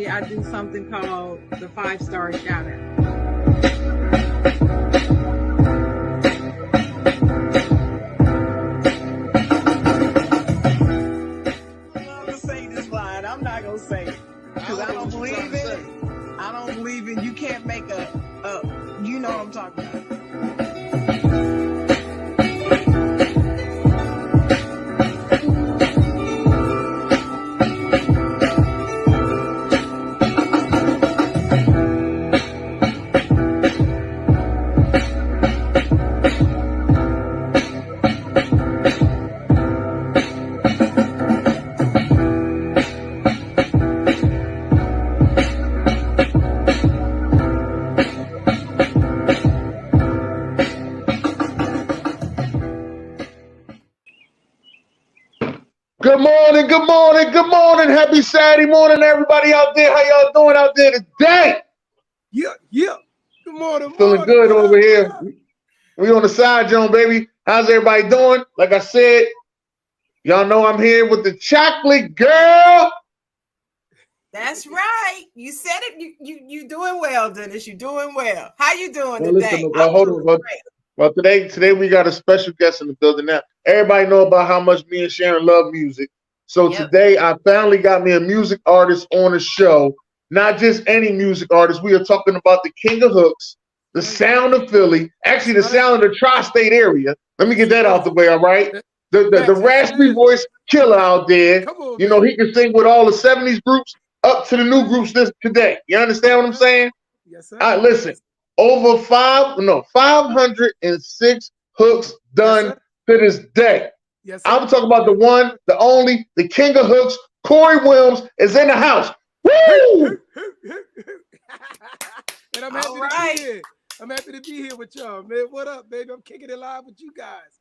I do something called the 5-star shout out. I'm not gonna say it because I don't believe in it. I don't believe in. You can't make a. You know what I'm talking about. Good morning. Happy Saturday morning, everybody out there. How y'all doing out there today? Yeah. Good morning. Feeling good over here. We on the side, Jawn, baby. How's everybody doing? Like I said, y'all know I'm here with the chocolate girl. That's right. You said it. You doing well, Dennis. You doing well. How you doing today? Listen, hold on. Well, today we got a special guest in the building. Now, everybody know about how much me and Sharon love music. So today I finally got me a music artist on the show. Not just any music artist. We are talking about the King of Hooks, the sound of Philly, actually the sound of the tri-state area. Let me get that out the way, all right? The raspy voice killer out there. You know, he can sing with all the 70s groups up to the new groups today. You understand what I'm saying? Yes, sir. Listen, over 506 hooks done to this day. Yes, I'm talking about the one, the only, the King of Hooks. Corey Wims is in the house. Woo! And I'm happy to be here. I'm happy to be here with y'all, man. What up, baby? I'm kicking it live with you guys.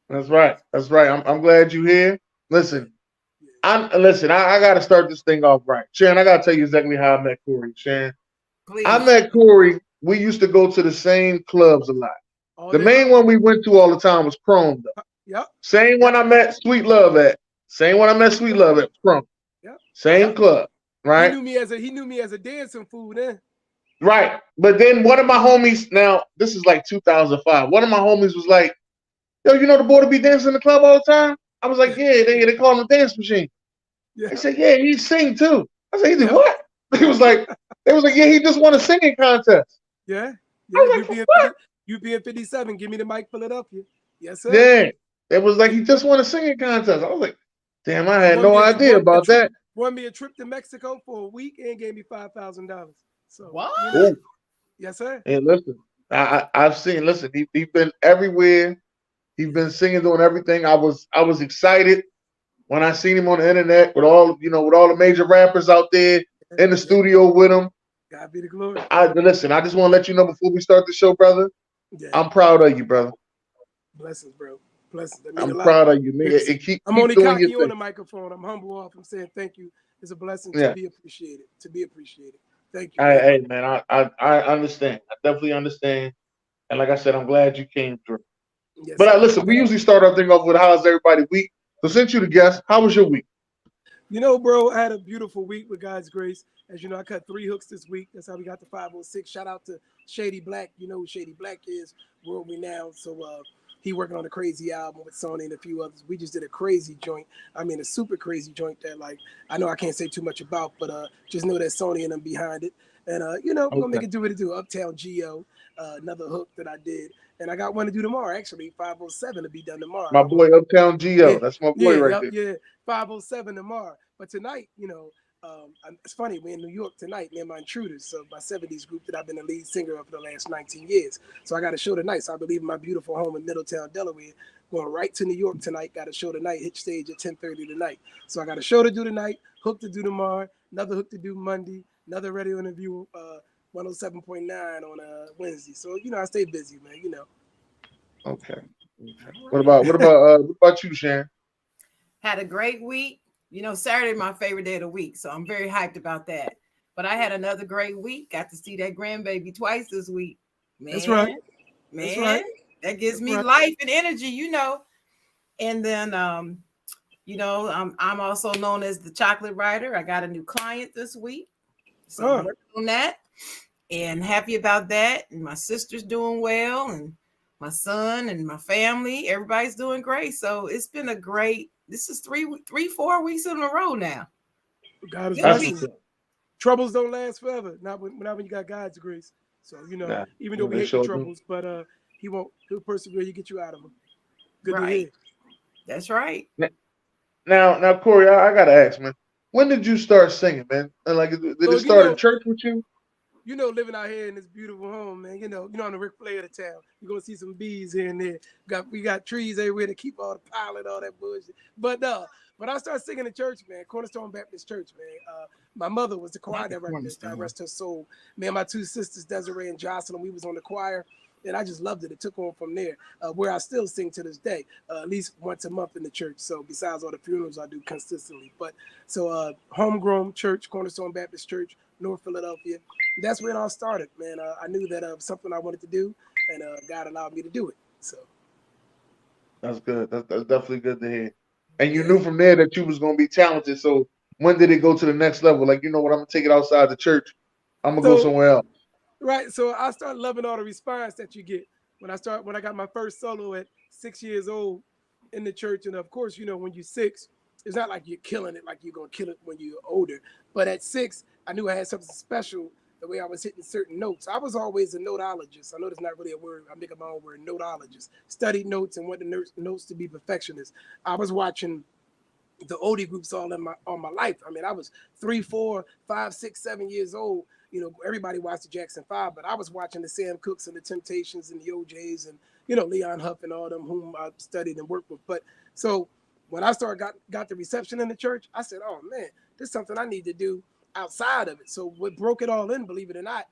That's right. I'm glad you're here. Listen, I got to start this thing off right. Sharon, I got to tell you exactly how I met Corey. Sharon, please. I met Corey. We used to go to the same clubs a lot. The main one we went to all the time was Chrome, though. Yep. Same one I met Sweet Love at. Chrome. Yep. Same club, right? He knew me as a dancing fool then. Right. But then one of my homies, now this is like 2005. One of my homies was like, yo, you know the boy to be dancing in the club all the time? I was like, yeah, they call him the dance machine. Yeah. They said, yeah, he sing too. I said, he did what? They was like, yeah, he just won a singing contest. Yeah. I was like, what? You being 57, give me the mic, Philadelphia. Yes, sir. Yeah. It was like he just won a singing contest. I was like, damn, I had no idea about that. Won me a trip to Mexico for a week and gave me $5,000. So what? You know, yes, sir. And listen, I've seen. Listen, he's been everywhere. He's been singing, doing everything. I was excited when I seen him on the internet with all the major rappers out there in the studio with him. God be the glory. Listen, I just want to let you know before we start the show, brother. Yeah. I'm proud of you, brother. Blessings, bro. Blessings. I'm proud of you, nigga. I'm only cocky on the microphone. I'm humble off. I'm saying thank you. It's a blessing to be appreciated. Thank you. Hey, man, I understand. I definitely understand. And like I said, I'm glad you came through. Yes, but listen, we usually start our thing off with how's everybody's week. So since you're the guest, how was your week? You know, bro, I had a beautiful week with God's grace. As you know, I cut 3 hooks this week. That's how we got the 506. Shout out to Shady Black. You know who Shady Black is, world renowned. So he working on a crazy album with Sony and a few others. We just did a crazy joint. I mean, a super crazy joint that, like, I know I can't say too much about, but just know that Sony and them behind it. And, we're going to make it do what it do. Uptown Geo, another hook that I did. And I got one to do tomorrow, actually, 507 to be done tomorrow. My boy, Uptown Geo. Yeah, that's my boy right there. Yeah, 507 tomorrow. But tonight, It's funny, we're in New York tonight, me and my Intruders, so my 70s group that I've been the lead singer of for the last 19 years. So I got a show tonight. So I believe in my beautiful home in Middletown, Delaware. Going right to New York tonight. Got a show tonight, hit stage at 10:30 tonight. So I got a show to do tonight, hook to do tomorrow, another hook to do Monday, another radio interview, 107.9 on Wednesday. So, I stay busy, man, Okay. What about you, Sharon? Had a great week. Saturday my favorite day of the week, so I'm very hyped about that. But I had another great week. Got to see that grandbaby twice this week. Man, that's right. Man, that's right. That gives me life and energy, And then, I'm also known as the chocolate writer. I got a new client this week, so I'm working on that, and happy about that. And my sister's doing well, and my son and my family, everybody's doing great. So it's been a great. This is 4 weeks in a row now. God is blessing. Troubles don't last forever. Not when you got God's grace. So even though we hate the troubles, but he'll persevere. You get you out of them. Good to hear. That's right. Now, Corey, I gotta ask, man. When did you start singing, man? And did it start in church with you? Living out here in this beautiful home, man. On the Ric Flair of the town, you're gonna see some bees here and there. We got trees everywhere to keep all the pollen, all that bullshit. But I started singing in church, man. Cornerstone Baptist Church, man. My mother was the choir director. God rest her soul. Me and my two sisters, Desiree and Jocelyn, we was on the choir. And I just loved it. It took on from there, where I still sing to this day, at least once a month in the church. So besides all the funerals I do consistently. But so homegrown church, Cornerstone Baptist Church, North Philadelphia. That's where it all started, man. I knew that it was something I wanted to do, and God allowed me to do it. So that's good. That's definitely good to hear. And you knew from there that you was going to be talented. So when did it go to the next level? Like, I'm going to take it outside the church. I'm going to go somewhere else. Right. So I started loving all the response that you get when I got my first solo at 6 years old in the church. And of course, when you're 6, it's not like you're killing it like you're going to kill it when you're older. But at 6, I knew I had something special the way I was hitting certain notes. I was always a noteologist. I know that's not really a word. I'm making my own word, noteologist. Studied notes and wanted the notes to be perfectionist. I was watching the oldie groups all my life. I mean, I was 3, 4, 5, 6, 7 years old. Everybody watched the Jackson 5, but I was watching the Sam Cookes and the Temptations and the OJs and, Leon Huff and all them whom I studied and worked with. But so when I got the reception in the church, I said, oh man, this is something I need to do outside of it. So what broke it all in, believe it or not,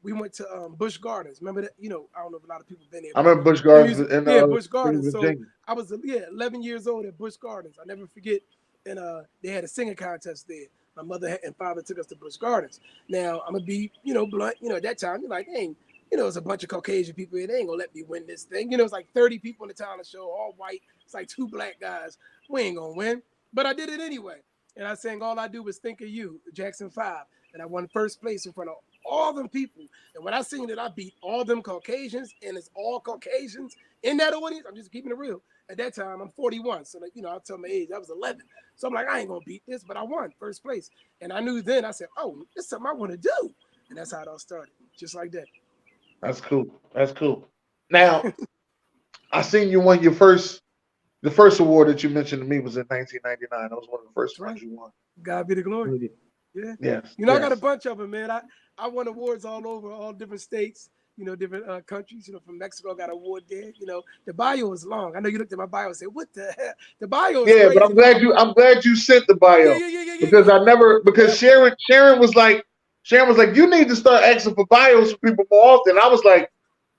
we went to Busch Gardens. Remember that? I don't know if a lot of people been there. I remember Busch Gardens. Busch Gardens. So I was 11 years old at Busch Gardens. I never forget. And they had a singing contest there. My mother and father took us to Busch Gardens. Now I'm gonna be, blunt. At that time you're like, dang, it's a bunch of Caucasian people here. They ain't gonna let me win this thing. It's like 30 people in the talent show, all white. It's like 2 black guys. We ain't gonna win. But I did it anyway. And I sang All I Do Was Think of You, Jackson 5. And I won first place in front of all them people. And when I sing that, I beat all them Caucasians, and it's all Caucasians in that audience. I'm just keeping it real. At that time, I'm 41. So, I'll tell my age. I was 11. So I'm like, I ain't going to beat this, but I won first place. And I knew then, I said, oh, this is something I want to do. And that's how it all started, just like that. That's cool. That's cool. Now, I seen you won the first award that you mentioned to me was in 1999. That was one of the first ones you won. God be the glory. Yeah. Yes. I got a bunch of them, man. I won awards all over, all different states, different countries. From Mexico, I got an award there. The bio is long. I know you looked at my bio and said, "What the hell?" The bio is crazy. But I'm glad you sent the bio. Because Sharon was like, you need to start asking for bios for people more often. I was like,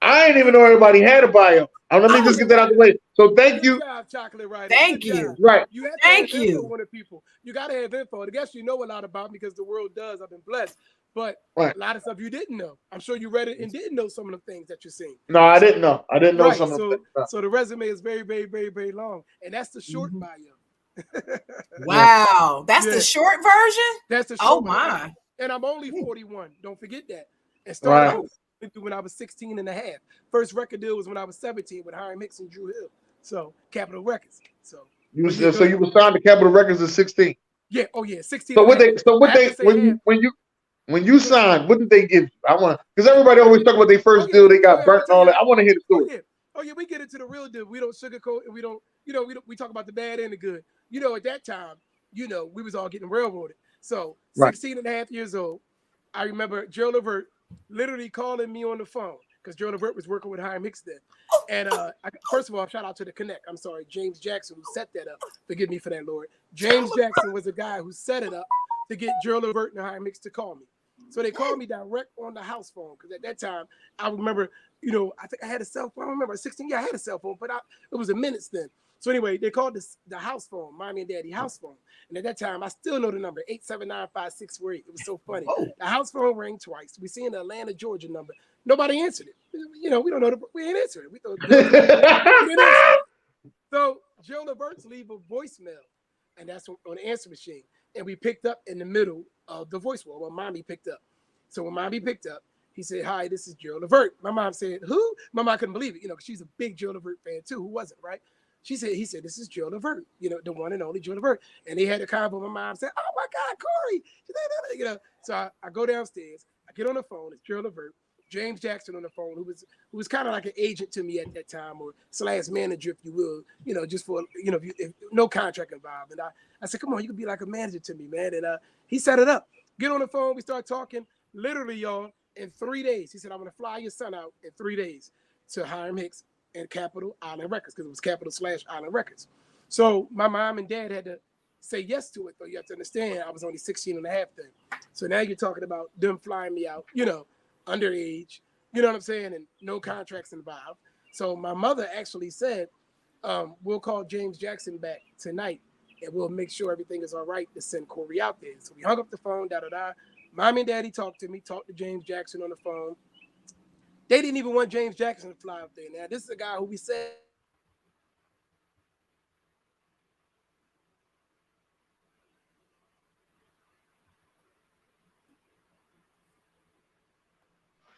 I didn't even know everybody had a bio. Let me just get that out of the way. So thank you. Job, chocolate writer. Thank you. Right. You have to have info on the people. You got to have info. I guess you know a lot about me because the world does. I've been blessed. But a lot of stuff you didn't know. I'm sure you read it and didn't know some of the things that you're seeing. No, I didn't know. I didn't know some of them. So the resume is very, very, very, very long. And that's the short bio. Wow. That's the short version? That's the short version. And I'm only 41. Don't forget that. And started out when I was 16 and a half. First record deal was when I was 17 with Hiram Hicks and Drew Hill. So Capitol Records. So you were signed to Capitol Records at 16. Yeah. Oh yeah, 16. When you signed, what did they give you? I want because everybody always talk about their first deal. They got burnt and all that. I want to hear the story. Oh yeah, we get into the real deal. We don't sugarcoat and we talk about the bad and the good. At that time, we was all getting railroaded. So Right. 16 and a half years old. I remember Joe Levert literally calling me on the phone because Joe Levert was working with Hiram Hicks then. And first of all, shout out to the Connect. I'm sorry, James Jackson, who set that up. Forgive me for that, Lord. James Jackson was the guy who set it up to get Joe Levert and Hiram Hicks to call me. So they called me direct on the house phone because at that time, I remember, I think I had a cell phone. I remember at 16, I had a cell phone, but it was a minutes then. So anyway, they called the house phone, mommy and daddy house phone. And at that time, I still know the number, 879-5648. It was so funny. The house phone rang twice. We seen the Atlanta, Georgia number. Nobody answered it. We don't know. We ain't answered it. We thought we didn't answer it. So Joe Levert's leave a voicemail, and that's on the answer machine. And we picked up in the middle of the voicemail when mommy picked up. So when mommy picked up, he said, "Hi, this is Joe Levert." My mom said, "Who?" My mom couldn't believe it, because she's a big Joe Levert fan too. Who wasn't, right? He said, "This is Joe Levert, the one and only Joe Levert." And they had a convo. My mom said, "Oh my God, Corey!" So I go downstairs. I get on the phone. It's Joe Levert, James Jackson on the phone, who was kind of like an agent to me at that time, or / manager, if you will, just for if no contract involved. And I said, "Come on, you can be like a manager to me, man." And he set it up. Get on the phone. We start talking. Literally, y'all, in 3 days, he said, "I'm going to fly your son out in 3 days to Hiram Hicks and Capitol Island Records," because it was Capitol / Island Records. So my mom and dad had to say yes to it, though. You have to understand, I was only 16 and a half then. So now you're talking about them flying me out, underage, you know what I'm saying, and no contracts involved. So my mother actually said, "We'll call James Jackson back tonight, and we'll make sure everything is all right to send Corey out there." So we hung up the phone, Mommy and daddy talked to James Jackson on the phone. They didn't even want James Jackson to fly out there. Now, this is a guy who we said.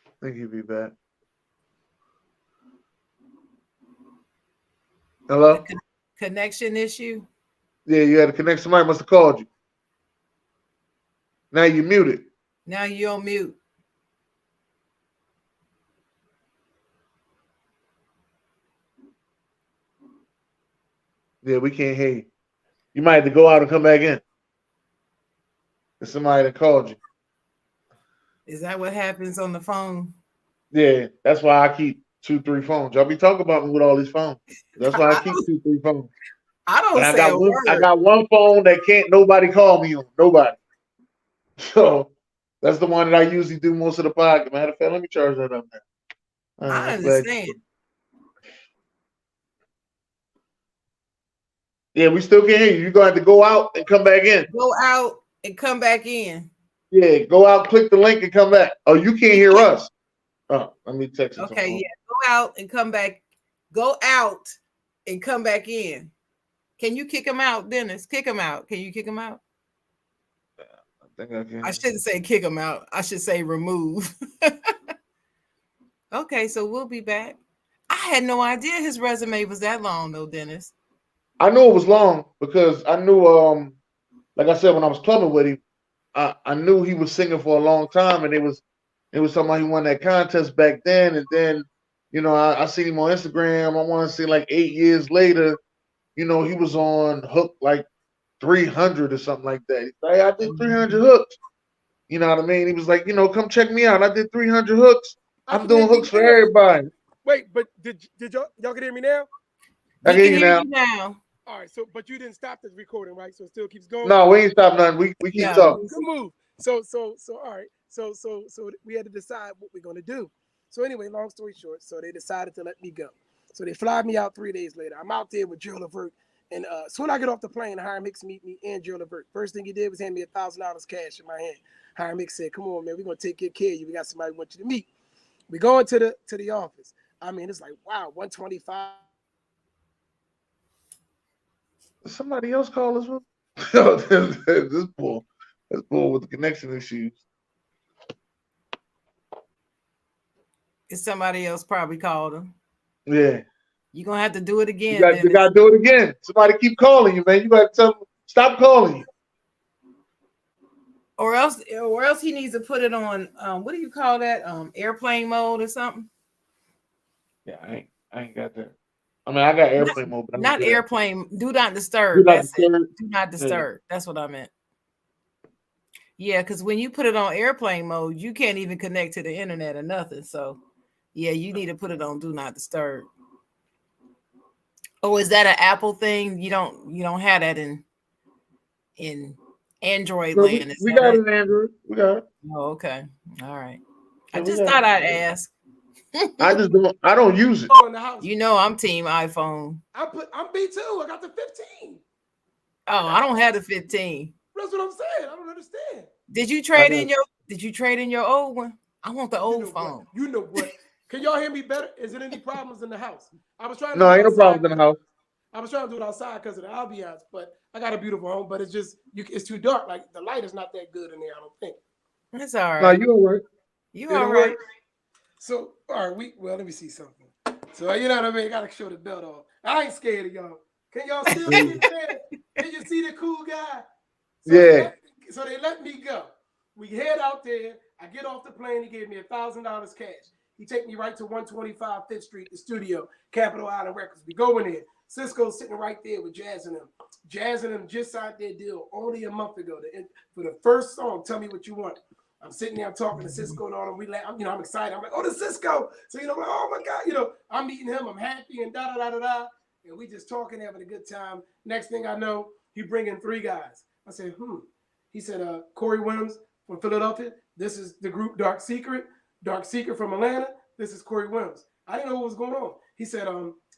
I think he'll be back. Hello? Connection issue? Yeah, you had to connect. Somebody must have called you. Now you're muted. Now you're on mute. Yeah, we can't hear you. You might have to go out and come back in. There's somebody that called you. Is that what happens on the phone? Yeah, that's why I keep 2, 3 phones. Y'all be talking about me with all these phones. That's why I keep 2, 3 phones. I don't say a word. I got one phone that can't nobody call me on. Nobody. So that's the one that I usually do most of the podcast. Matter of fact, let me charge that up now. I understand. Yeah, we still can't hear you. You're going to have to go out and come back in. Go out and come back in. Yeah, go out, click the link, and come back. Oh, you can't hear us. Oh, let me text you. Okay, yeah. Go out and come back. Go out and come back in. Can you kick him out, Dennis? Kick him out. Can you kick him out? I think I can. I shouldn't say kick him out. I should say remove. Okay, so we'll be back. I had no idea his resume was that long, though, Dennis. I knew it was long because I knew, like I said, when I was clubbing with him, I knew he was singing for a long time, and it was talking about he won that contest back then, and then, I seen him on Instagram. I want to say like 8 years later, he was on Hook like 300 or something like that. He's like, "I did 300 hooks." You know what I mean? He was like, "Come check me out. I did 300 hooks. I'm doing hooks for everybody." Wait, but did y'all can hear me now? I can hear you now. All right, but you didn't stop the recording, right? So it still keeps going. No, we ain't stopped nothing. We keep talking. Good move. So all right. So we had to decide what we're gonna do. So anyway, long story short, so they decided to let me go. So they fly me out 3 days later. I'm out there with Joe Levert, and soon I get off the plane, Hiram Hicks meet me and Joe Levert. First thing he did was hand me $1,000 cash in my hand. Hiram Hicks said, "Come on, man, we're gonna take good care of you. We got somebody we want you to meet." We go into the office. I mean, it's like, wow, 125. Somebody else call us. This bull with the connection issues. If somebody else probably called him. Yeah. You're gonna have to do it again. You gotta do it again. Somebody keep calling you, man. You gotta tell them stop calling you. Or else he needs to put it on what do you call that? Airplane mode or something. Yeah, I ain't got that. I mean, I got airplane mode, but not airplane. Do not disturb. Do not disturb. Yeah. That's what I meant. Yeah, because when you put it on airplane mode, you can't even connect to the internet or nothing. So, yeah, you need to put it on do not disturb. Oh, is that an Apple thing? You don't have that in Android No, land, is we that got right? it, Andrew. We got it. Oh, okay. All right. I Yeah, we just got thought it. I'd ask. I don't use it. Oh, in the house. You know I'm team iPhone. I'm B2. I got the 15. Oh, I don't have the 15. That's what I'm saying. I don't understand. Did you I trade got in your old one? I want the old phone. You know what? Can y'all hear me better? Is there any problems in the house? I was trying to no, do it ain't no outside. problems in the house. I was trying to do it outside because of the ambiance, but I got a beautiful home. But it's just it's too dark. Like the light is not that good in there. I don't think. That's all No, right. you all right. You It'll all right. work. So all right, let me see something. So you know what I mean? Gotta show the belt off. I ain't scared of y'all. Can y'all still see the man? Can you see the cool guy? So Yeah. they let me go. We head out there. I get off the plane. He gave me $1,000 cash. He take me right to 125 Fifth Street, the studio, Capitol Island Records. We go in there. Cisco's sitting right there with Jazz and them. Jazz and them just signed their deal only a month ago for the first song, Tell Me What You Want. I'm sitting there, I'm talking to Cisco and all, and I'm excited. I'm like, oh, the Cisco. So, I'm like, oh my God, I'm meeting him. I'm happy and da-da-da-da-da. And we just talking, having a good time. Next thing I know, he bringing 3 guys. I said, He said, Corey Wims from Philadelphia. This is the group Dark Secret. Dark Secret from Atlanta. This is Corey Wims. I didn't know what was going on. He said,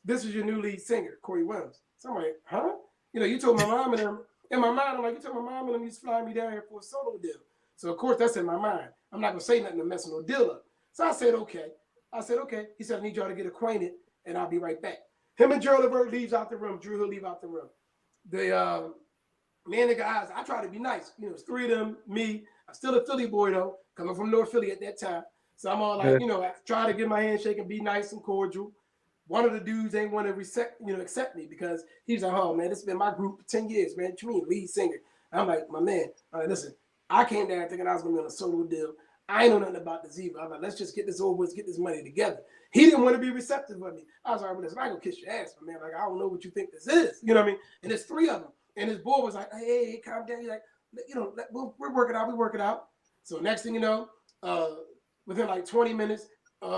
this is your new lead singer, Corey Wims. So I'm like, huh? You told my mom and them. In my mind, I'm like, you told my mom and them you flying me down here for a solo deal. So, of course, that's in my mind. I'm not going to say nothing to mess no deal up. So I said, okay. He said, I need y'all to get acquainted, and I'll be right back. Him and Gerald Levert leaves out the room. Drew, he'll leave out the room. Me and the guys, I try to be nice. It's 3 of them, me. I'm still a Philly boy, though, coming from North Philly at that time. So I'm all like, I try to give my handshake and be nice and cordial. One of the dudes ain't want to accept me because he's like, oh, man, this has been my group for 10 years, man. What you mean, lead singer? I'm like, my man, all right, listen, I came down thinking I was going to be on a solo deal. I ain't know nothing about this either. I'm like, let's just get this over with, get this money together. He didn't want to be receptive of me. I was like, listen, I ain't going to kiss your ass, my man. Like, I don't know what you think this is. You know what I mean? And there's 3 of them. And his boy was like, hey, calm down. He's like, we're working out. We work it out. So next thing you know, within like 20 minutes,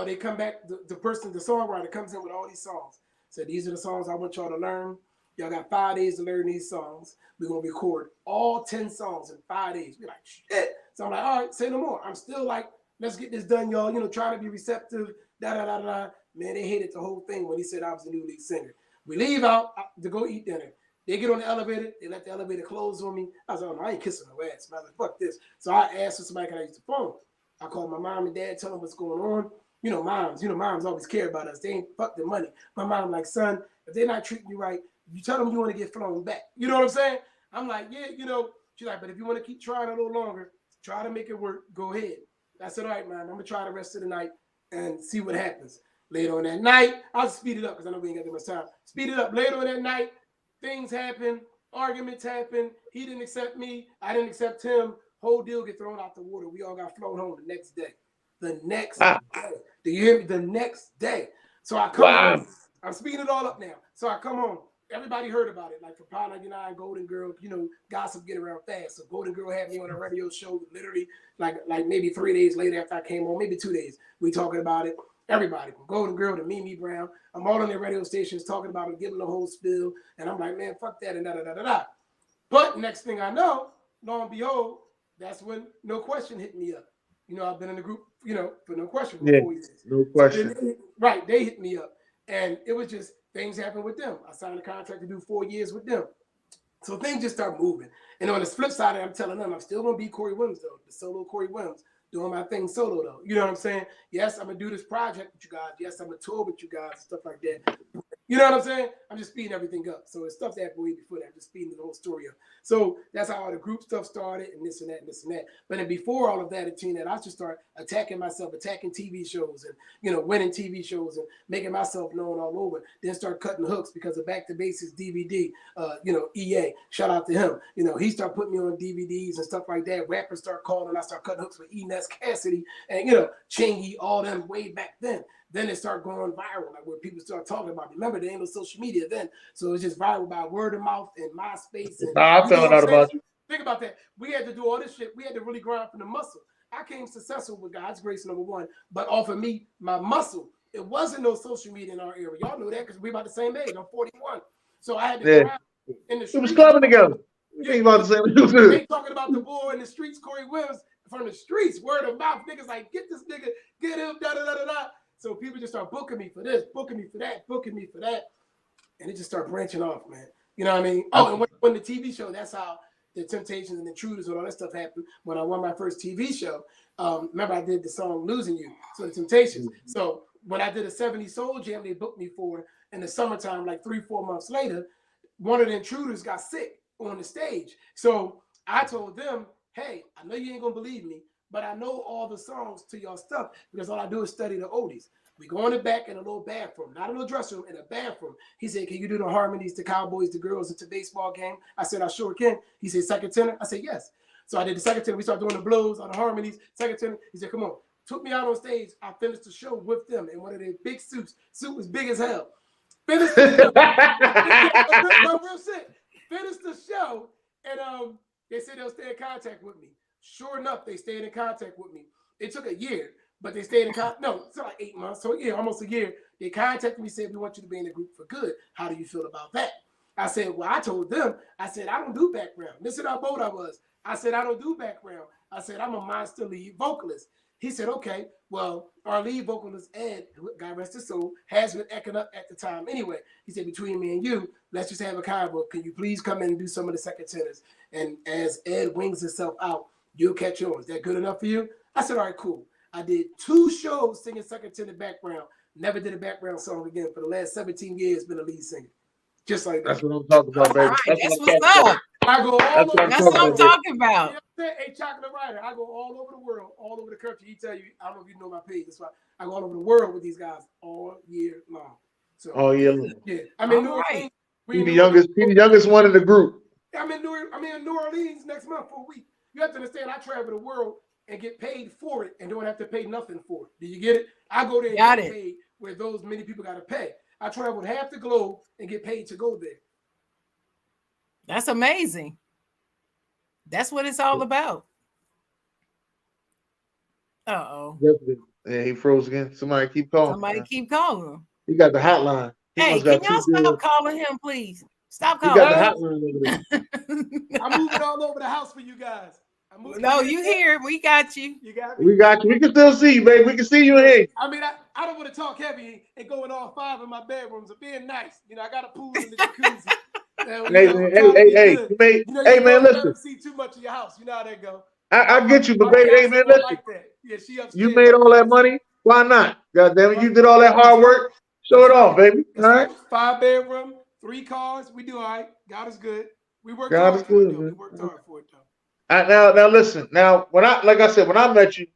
they come back. The songwriter comes in with all these songs. Said, these are the songs I want y'all to learn. Y'all got 5 days to learn these songs. We're going to record all 10 songs in 5 days. We're like, shit. So I'm like, all right, say no more. I'm still like, let's get this done, y'all. Trying to be receptive, da-da-da-da-da. Man, they hated the whole thing when he said I was the new lead singer. We leave out to go eat dinner. They get on the elevator. They let the elevator close on me. I was like, oh, no, I ain't kissing no ass. I was like, fuck this. So I asked for somebody, can I use the phone? I called my mom and dad, tell them what's going on. Moms always care about us. They ain't fuck the money. My mom like, son, if they're not treating you right, you tell them you want to get flown back. You know what I'm saying? I'm like, yeah, She's like, but if you want to keep trying a little longer, try to make it work, go ahead. I said, all right, man, I'm going to try the rest of the night and see what happens. Later on that night, I'll speed it up because I know we ain't got that much time. Speed it up. Later on that night, things happen, arguments happen. He didn't accept me. I didn't accept him. Whole deal get thrown out the water. We all got flown home the next day. The next day. Do you hear me? The next day. So I come home. I'm speeding it all up now. So I come home. Everybody heard about it. Like for Power 99, Golden Girl, gossip get around fast. So Golden Girl had me on a radio show literally like maybe 3 days later after I came home, maybe 2 days. We talking about it. Everybody from Golden Girl to Mimi Brown. I'm all on their radio stations talking about it, giving the whole spill. And I'm like, man, fuck that and da-da-da-da-da. But next thing I know, lo and behold, that's when No Question hit me up. I've been in the group, for No Question for 4 years. No question. So they hit me up. And it was just, things happened with them. I signed a contract to do 4 years with them. So things just start moving. And on the flip side, I'm telling them I'm still going to be Corey Wims, though, the solo Corey Wims, doing my thing solo, though. You know what I'm saying? Yes, I'm going to do this project with you guys. Yes, I'm going to tour with you guys and stuff like that. You know what I'm saying? I'm just speeding everything up. So it's stuff that way before that. I'm just speeding the whole story up. So that's how all the group stuff started and this and that and this and that. But then before all of that, I just start attacking myself, attacking TV shows and, winning TV shows and making myself known all over. Then start cutting hooks because of Back to Basics DVD, EA, shout out to him. He started putting me on DVDs and stuff like that. Rappers start calling. I start cutting hooks with Enes Cassidy and, Chingy, all them way back then. Then it started going viral, like where people start talking about me. Remember, there ain't no social media then. So it was just viral by word of mouth and MySpace. And, I found out about you. Think about that. We had to do all this shit. We had to really grind from the muscle. I came successful with God's grace, number one, but off of me, my muscle. It wasn't no social media in our area. Y'all know that because we about the same age. I'm 41. So I had to grind in the streets. We was clubbing together. Yeah, about the same. They talking about the boy in the streets, Corey Wims, from the streets, word of mouth. Niggas like, get this nigga, get him, da-da-da-da-da. So people just start booking me for this, booking me for that, booking me for that. And it just start branching off, man. You know what I mean? Oh, and when the TV show, that's how the Temptations and Intruders and all that stuff happened. When I won my first TV show, remember I did the song Losing You, so the Temptations. So when I did a 70s Soul Jam, they booked me for in the summertime, like 3-4 months later, one of the Intruders got sick on the stage. So I told them, hey, I know you ain't gonna believe me, but I know all the songs to your stuff because all I do is study the oldies. We go in the back in a little bathroom, not a little dressing room, in a bathroom. He said, can you do the harmonies, the Cowboys, the girls, into baseball game? I said, I sure can. He said, second tenor? I said, yes. So I did the second tenor. We started doing the blues, all the harmonies, second tenor. He said, come on. Took me out on stage. I finished the show with them in one of their big suits. Suit was big as hell. Finished the show. No, real shit. Finished the show, and they said they'll stay in contact with me. Sure enough, they stayed in contact with me. It took a year, but they stayed in contact. No, it's like 8 months. So yeah, almost a year. They contacted me, said, we want you to be in the group for good. How do you feel about that? I said, well, I told them, I said, I don't do background. Listen how bold I was. I said, I don't do background. I said, I'm a monster lead vocalist. He said, okay, well, our lead vocalist, Ed, God rest his soul, has been ecking up at the time anyway. He said, between me and you, let's just have a convo. Can you please come in and do some of the second tenors? And as Ed wings himself out, you'll catch on. Is that good enough for you? I said, all right, cool. I did 2 shows singing second tenor background. Never did a background song again. For the last 17 years, been a lead singer. Just like that. That's what I'm talking about, baby. Right, that's what's up. I go all over. That's what I'm talking about. You know, a chocolate writer. I go all over the world, all over the country. He tell you, I don't know if you know my page. That's why I go all over the world with these guys all year long. So all year long. Yeah, I mean, right. He the youngest one in the group. I'm in New Orleans next month for a week. You have to understand, I travel the world and get paid for it, and don't have to pay nothing for it. Do you get it? I go there and get paid where those many people got to pay. I traveled half the globe and get paid to go there. That's amazing. That's what it's all about. Uh-oh. Yeah, he froze again. Somebody keep calling. Somebody keep calling him. He got the hotline. Hey, can y'all stop calling him, please? Stop calling. He got the hotline over there. I'm moving all over the house for you guys. No, you here. We got you. You got me. We got you. We can still see you, baby. We can see you in here. I mean, I don't want to talk heavy and go in all 5 of my bedrooms of being nice. You know, I got a pool in the jacuzzi. Hey, man, listen. See too much of your house. You know how that go. I get you, but baby, hey, man, listen. Like that. Yeah, she upstairs. You made all that money. Why not? God damn it, you did all that hard work. Show it off, baby. All right. 5 bedroom, 3 cars. We do all right. God is good. We worked hard for it, though. We worked hard for it, though. Now listen. Now, when I met you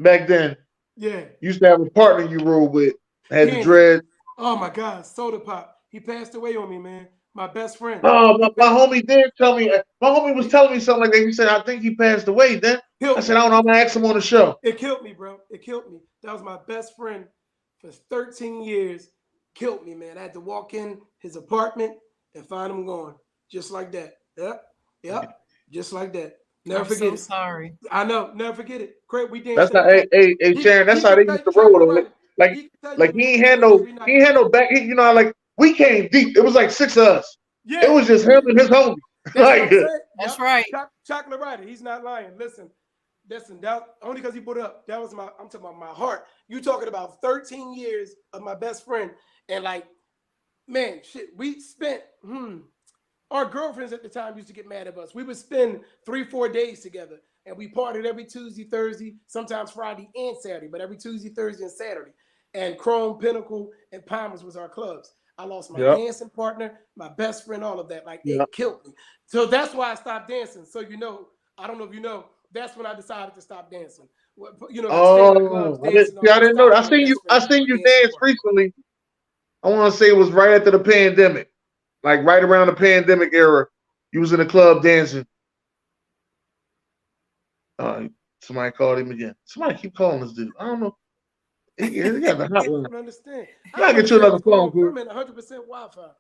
back then, yeah, you used to have a partner you rode with, had the dread. Oh my God, Soda Pop. He passed away on me, man. My best friend. Oh, my homie did tell me. My homie was telling me something like that. He said, I think he passed away. Then I said, I don't know. I'm gonna ask him on the show. It killed me, bro. It killed me. That was my best friend for 13 years. Killed me, man. I had to walk in his apartment and find him gone, just like that. Yep, just like that. Never forget it. Sorry. I know. Never forget it. Craig, we danced. That's not. Hey, Sharon. That's how they used to roll. Like he ain't had no back. You know, like we came deep. It was like 6 of us. Yeah. It was just him and his homie. That's right. Chocolate Rider. He's not lying. Listen. That only because he put it up. That was I'm talking about my heart. You talking about 13 years of my best friend, and like, man, shit. We spent. Our girlfriends at the time used to get mad at us. We would spend 3-4 days together, and we partied every Tuesday, Thursday, sometimes Friday and Saturday, but every Tuesday, Thursday, and Saturday. And Chrome, Pinnacle, and Palmer's was our clubs. I lost my dancing partner, my best friend, all of that. Like, it killed me. So that's why I stopped dancing. So, you know, I don't know if you know, that's when I decided to stop dancing. You know, I didn't know. I seen you dance recently. I want to say it was right after the pandemic. Like right around the pandemic era, you was in a club dancing. Somebody called him again. Somebody keep calling this dude. I don't know. He got the hotline. I don't understand. I gotta get you another phone, dude. I'm in 100% Wi-Fi.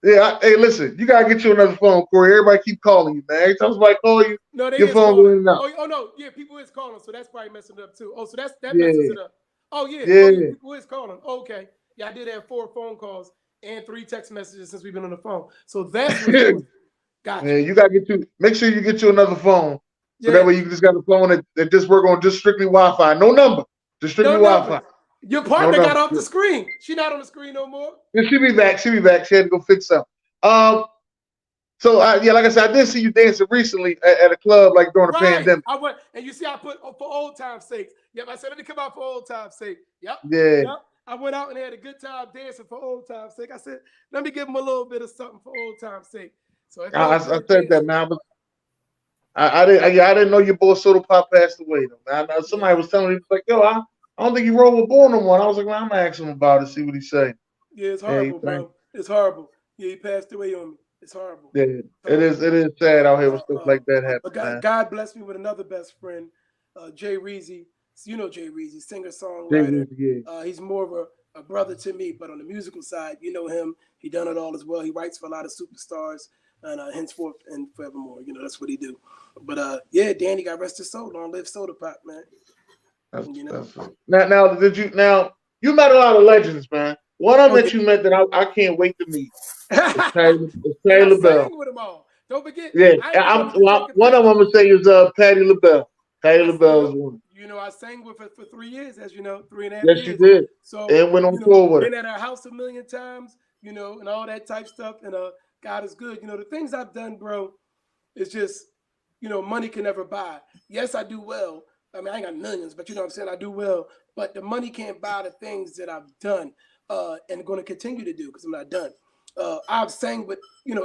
Yeah, hey, listen, you gotta get you another phone, Corey. Everybody keep calling you, man. Every time somebody call you, No, they your is phone calling. going out. Oh no, yeah, people is calling, so that's probably messing it up too. Oh, so that messes Yeah, it up. Oh yeah, yeah. people is calling. Oh, okay, yeah, I did have 4 phone calls and 3 text messages since we've been on the phone. So that's what's going. Gotcha. Yeah, you gotta get you. Make sure you get you another phone, so that Yeah, way you can just got a phone that just work on just strictly Wi-Fi, no number, just strictly no Wi-Fi, number. Your no partner got number. off the screen. She not on the screen no more. Yeah, she'll be back. She'll be back. She had to go fix something. Um, so yeah, like I said, I did see you dancing recently at a club, like during the Right. pandemic. I went, and you see, I put for old time's sake. Yep, I said let me come out for old time's sake. Yep, Yeah, yep. I went out and had a good time dancing for old time's sake. I said, let me give them a little bit of something for old time's sake. So it I felt good said that, dancing. man. But I didn't know your boy Soda Pop passed away though, man. Somebody Yeah, was telling me like, yo, I don't think he rolled with Bull no more. And I was like, man, I'm gonna ask him about it, see what he say. yeah, it's Yeah, he horrible, thank. bro. It's horrible. Yeah, he passed away on me. It's horrible. Yeah, Horrible. it is sad out here when stuff like that But happens, God, man. God blessed me with another best friend, Jay Reezy. You know Jay Reezy, singer Jay songwriter. Weezy, yeah. He's more of a brother to me, but on the musical side, you know him. He done it all as well. He writes for a lot of superstars, and henceforth and forevermore. You know that's what he do. But yeah, Danny, God rest his soul. Long live Soda Pop, man. You know. Now you met a lot of legends, man. One of Oh them yeah. that you met that I can't wait to meet is And Patty I LaBelle. sang with them all. Don't forget, Yeah, I ain't supposed to be taking one of them pictures. I'm gonna say is Patty LaBelle. Patty LaBelle is one. I sang with her for 3 years, as you know, 3.5 Yes, you years. did, So, and went on tour with her. been at her house a million times, and all that type stuff. And God is good. The things I've done, bro, is just, money can never buy. Yes, I do well. I mean, I ain't got millions, but you know what I'm saying? I do well. But the money can't buy the things that I've done and going to continue to do because I'm not done. I've sang with,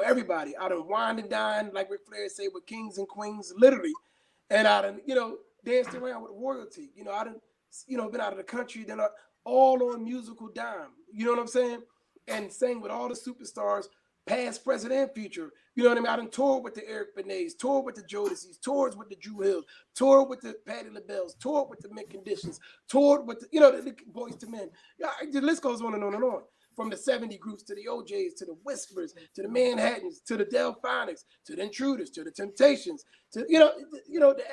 everybody. I done wine and dine, like Ric Flair say, with kings and queens, literally. And I done, danced around with royalty. I done, been out of the country, then all on musical dime. You know what I'm saying? And sang with all the superstars, past, present, and future. You know what I mean? I done toured with the Eric Benets, toured with the Jodeci's, toured with the Drew Hills, toured with the Patti LaBelle's, toured with the Mint Conditions, toured with the Boys to Men. Yeah, the list goes on and on and on. From the 70 groups to the OJs, to the Whispers, to the Manhattans, to the Delphonics, to the Intruders, to the Temptations, to the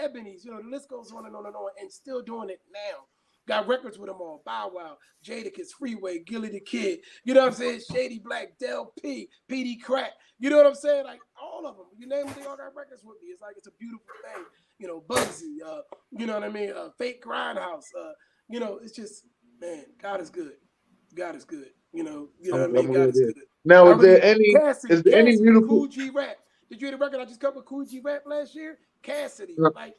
Ebonies. The list goes on and on and on, and still doing it now. Got records with them all. Bow Wow, Jadakiss, Freeway, Gilly the Kid. You know what I'm saying? Shady Black, Del P, PD Crack. You know what I'm saying? Like all of them. You name them, they all got records with me. It's like it's a beautiful thing. Bugsy. You know what I mean? Fake Grindhouse. It's just, man, God is good. God is good. You know what I mean? God is good. Now, is there any Cassidy, beautiful? Cool G Rap. Did you hear the record I just cut with Cool G Rap last year? Cassidy, like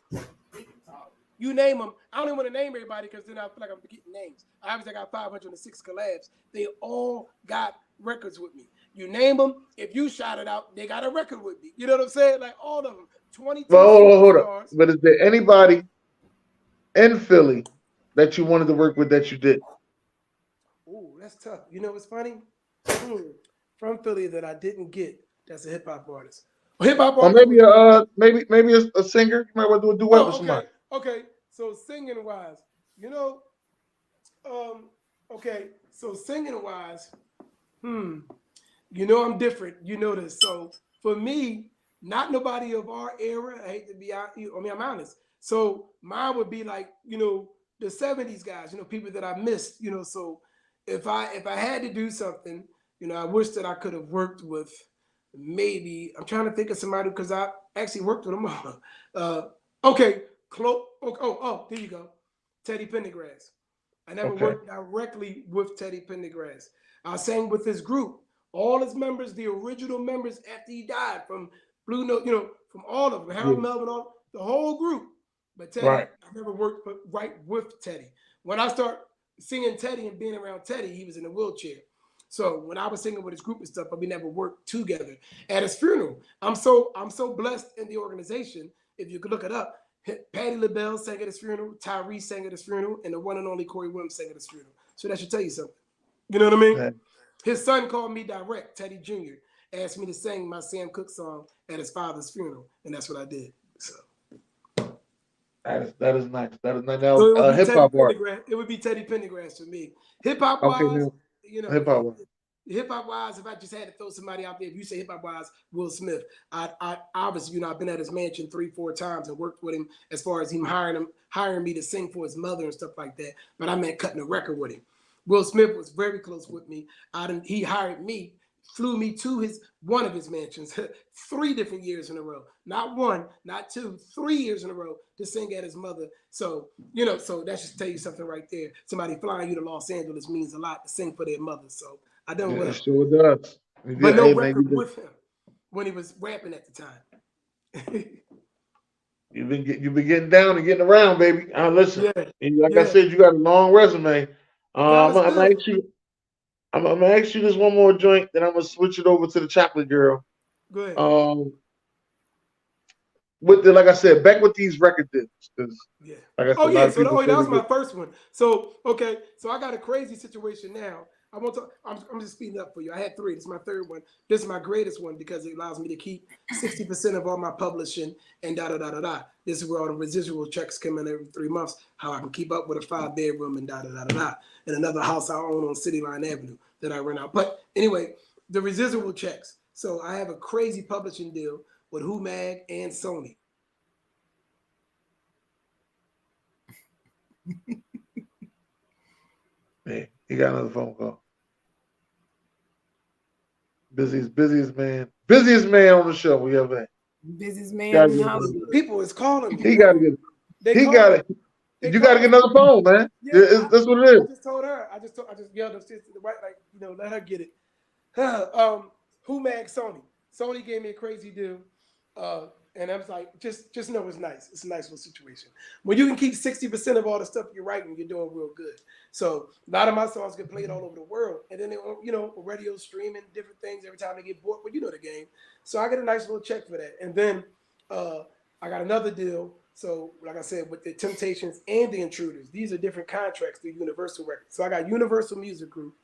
you name them. I don't even want to name everybody because then I feel like I'm forgetting names. Obviously, I got 506 collabs. They all got records with me. You name them. If you shout it out, they got a record with me. You know what I'm saying? Like all of them. 22 hold superstars. up. But is there anybody in Philly that you wanted to work with that you did? Ooh, that's tough. You know what's funny? From Philly that I didn't get. That's a hip hop artist. Hip hop Or artist. maybe a singer. You might want to do a duet with somebody. Okay. So singing wise, okay. So singing wise, I'm different. You know this. So for me, not nobody of our era. I hate to be out. I'm honest. So mine would be like, the 70s guys, people that I missed, so if I had to do something, I wish that I could have worked with maybe, I'm trying to think of somebody because I actually worked with them all. Okay. There you go. Teddy Pendergrass. I never worked directly with Teddy Pendergrass. I sang with his group. All his members, the original members after he died, from Blue Note, from all of them, Harold Melvin, the whole group. But Teddy, I never worked right with Teddy. When I start singing Teddy and being around Teddy, he was in a wheelchair. So when I was singing with his group and stuff, but we never worked together. At his funeral, I'm so blessed in the organization. If you could look it up, Patti LaBelle sang at his funeral, Tyrese sang at his funeral, and the one and only Corey Wims sang at his funeral. So that should tell you something. You know what I mean? Man. His son called me direct, Teddy Jr., asked me to sing my Sam Cooke song at his father's funeral, and that's what I did. So that is nice. That is nice. so Now, hip hop art. It would be Teddy Pendergrass for me. Hip hop Okay, wise, now hip hop art. hip hop wise, if I just had to throw somebody out there, if you say hip hop wise, Will Smith, I obviously, I've been at his mansion 3-4 times and worked with him as far as him hiring me to sing for his mother and stuff like that. But I meant cutting a record with him. Will Smith was very close with me. He hired me, flew me to one of his mansions 3 different years in a row. Not 1, not 2, 3 years in a row to sing at his mother. So, so that should tell you something right there. Somebody flying you to Los Angeles means a lot to sing for their mother. So I done well. It sure does. But no record with him when he was rapping at the time. You've been getting down and getting around, baby. Listen, yeah, I said, you got a long resume. I'm gonna ask you this one more joint, then I'm gonna switch it over to the Chocolate Girl. Go ahead. Like I said, back with these record deals, because like I said, so that was my first one. So so I got a crazy situation now. I'm just speeding up for you. I had 3. This is my 3rd one. This is my greatest one because it allows me to keep 60% of all my publishing and This is where all the residual checks come in every 3 months. How I can keep up with a 5-bedroom and and another house I own on City Line Avenue that I rent out. But anyway, the residual checks. So I have a crazy publishing deal with Who Mag and Sony. Man, you got another phone call. Busiest man on the show we ever had. Busiest man. People is calling me. He got to get. You got to get another phone, man. Yeah, that's what it is. I just told her. I just yelled up to the right, let her get it. Who Mag Sony? Sony gave me a crazy deal. And I was like, just know it's nice. It's a nice little situation. When you can keep 60% of all the stuff you're writing, you're doing real good. So a lot of my songs get played all over the world. And then, radio streaming, different things every time they get bought. Well, you know the game. So I get a nice little check for that. And then I got another deal. So like I said, with the Temptations and the Intruders, these are different contracts through Universal Records. So I got Universal Music Group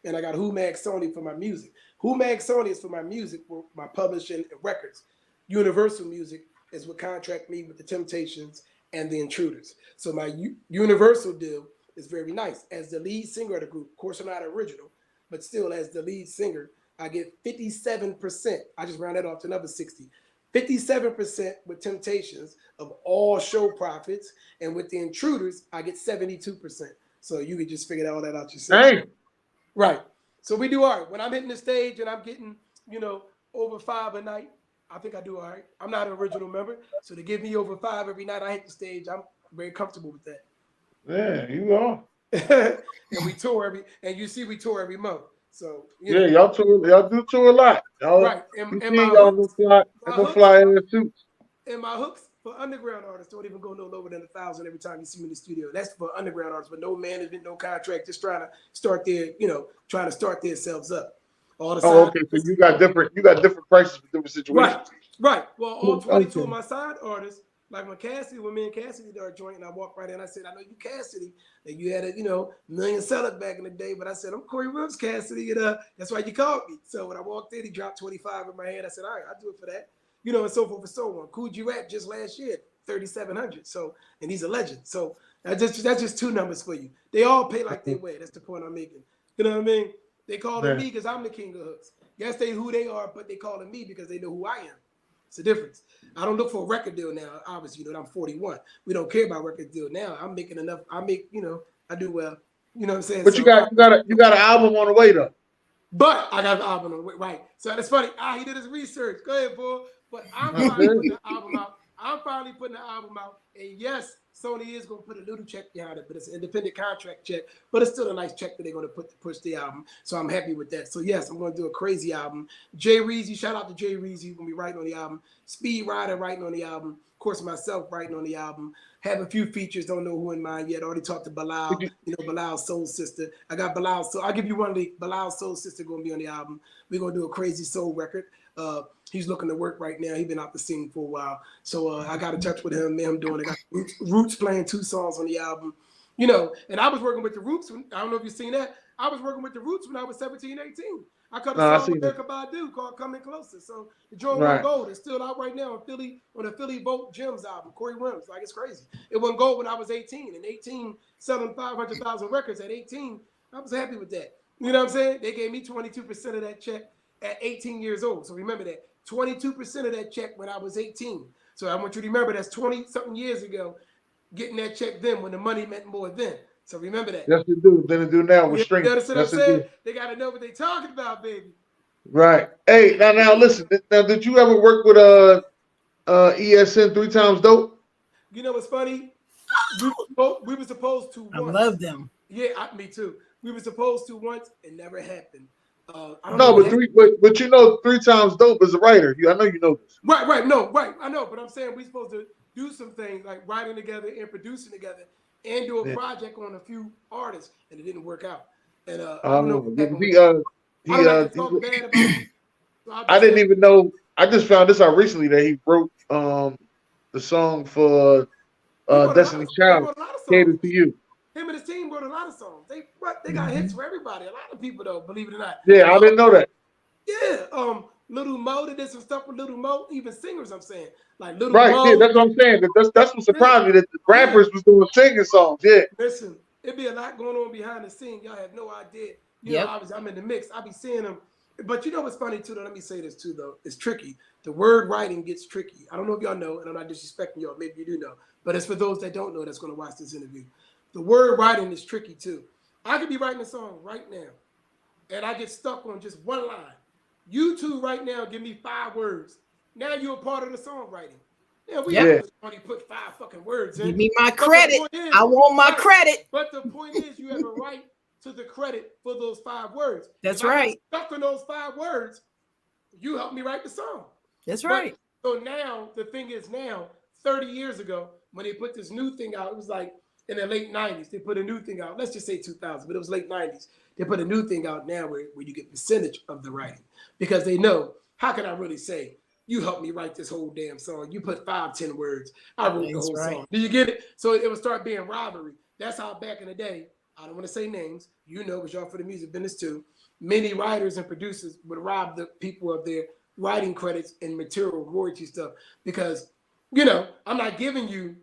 and I got Who Mag Sony for my music. Who Mag Sony is for my music, for my publishing and records. Universal Music is what contract me with the Temptations and the Intruders. So my Universal deal is very nice. As the lead singer of the group, of course I'm not original, but still as the lead singer, I get 57%. I just round that off to another 60. 57% with Temptations of all show profits, and with the Intruders, I get 72%. So you could just figure all that out yourself. Hey. Right. So we do all right. When I'm hitting the stage and I'm getting, over 5 a night, I think I do all right. I'm not an original member, so to give me over 5 every night I hit the stage, I'm very comfortable with that. Yeah, you are. And we tour we tour every month. So y'all do tour a lot. Y'all, right. And my fly in the suits. And my hooks for underground artists don't even go no lower than 1,000 every time you see me in the studio. That's for underground artists, but no management, no contract, just trying to start themselves up. Okay. So you got different prices for different situations. Right. Well, all 22 of my side artists, like when me and Cassidy did our joint, and I walked right in, I said, I know you Cassidy, and you had a million sellers back in the day, but I said, I'm Corey Wims Cassidy, and that's why you called me. So when I walked in, he dropped 25 in my hand. I said, all right, I'll do it for that. And so forth and so on. Cool G Rap just last year, 3,700. So, and he's a legend. So that's just 2 numbers for you. They all pay like they weigh. That's the point I'm making. You know what I mean? They call me because I'm the king of hooks. Yes, they who they are, but they calling me because they know who I am. It's a difference. I don't look for a record deal now. Obviously, I'm 41. We don't care about record deal now. I'm making enough. I do well. You know what I'm saying? But so you got an album on the way though. But I got an album on the way, right? So that's funny. He did his research. Go ahead, boy. But I'm finally putting the album out. And yes, Sony is going to put a little check behind it, but it's an independent contract check. But it's still a nice check that they're going to put to push the album. So I'm happy with that. So yes, I'm going to do a crazy album. Jay Reezy, shout out to Jay Reezy, who's going to be writing on the album. Speed Rider writing on the album. Of course, myself writing on the album. Have a few features, don't know who in mind yet. Already talked to Bilal, Bilal's soul sister. I got Bilal, so I'll give you one of the Bilal's soul sister going to be on the album. We're going to do a crazy soul record. He's looking to work right now. He's been out the scene for a while. So I got in touch with him. I got Roots playing 2 songs on the album. And I was working with the Roots. I don't know if you've seen that. I was working with the Roots when I was 17, 18. I cut a song with Erykah Badu called Coming Closer. So the joint went gold. It's still out right now on the Philly Vote Gems album, Corey Wims. Like, it's crazy. It went gold when I was 18. And 18, selling 500,000 records at 18, I was happy with that. You know what I'm saying? They gave me 22% of that check at 18 years old. So remember that. 22% of that check when I was 18. So I want you to remember that's 20-something years ago, getting that check then when the money meant more then. So remember that. Yes, it do. Then it do now with You streaming. understand what I'm saying? They got to know what they're talking about, baby. Right. Hey, now listen. Now, did you ever work with ESN 3 Times Dope? You know what's funny? We were supposed to once. I love them. Yeah, me too. We were supposed to once. It never happened. But you know, 3 Times Dope is a writer. I know you know this. Right. No, right. I know, but I'm saying we're supposed to do some things like writing together and producing together and do a project on a few artists, and it didn't work out. And I don't know. I don't like to talk bad about him, so I didn't even know. I just found this out recently that he wrote the song for Destiny's Child, Catered to You. Him and his team wrote a lot of songs. They got hits for everybody. A lot of people though, believe it or not. Yeah, I didn't know that. Yeah, Little Mo, they did some stuff with Little Mo, even singers. I'm saying like Little Mo. Yeah, that's what I'm saying. That's what surprised me that the rappers was doing singing songs. Yeah. Listen, it'd be a lot going on behind the scene. Y'all have no idea. You know, I'm in the mix. I be seeing them. But you know what's funny too, though? Let me say this too, though. It's tricky. The word writing gets tricky. I don't know if y'all know, and I'm not disrespecting y'all. Maybe you do know. But it's for those that don't know that's going to watch this interview. The word writing is tricky too. I could be writing a song right now, and I get stuck on just one line. You two right now give me 5 words. Now you're a part of the songwriting. Yeah, we only put 5 fucking words in. Give me my credit. I want my credit. But the point is, you have a right to the credit for those 5 words. That's right. Stuck on those 5 words, you helped me write the song. That's right. So now the thing is, 30 years ago, when they put this new thing out, it was like in the late 90s. They put a new thing out. Let's just say 2000, but it was late 90s. They put a new thing out now where you get percentage of the writing, because they know, how can I really say, you helped me write this whole damn song? You put 5-10 words. I wrote the whole song. Do you get it? So it would start being rivalry. That's how back in the day, I don't want to say names, you know, because y'all for the music business too, many writers and producers would rob the people of their writing credits and material royalty stuff, because, you know, I'm not giving you,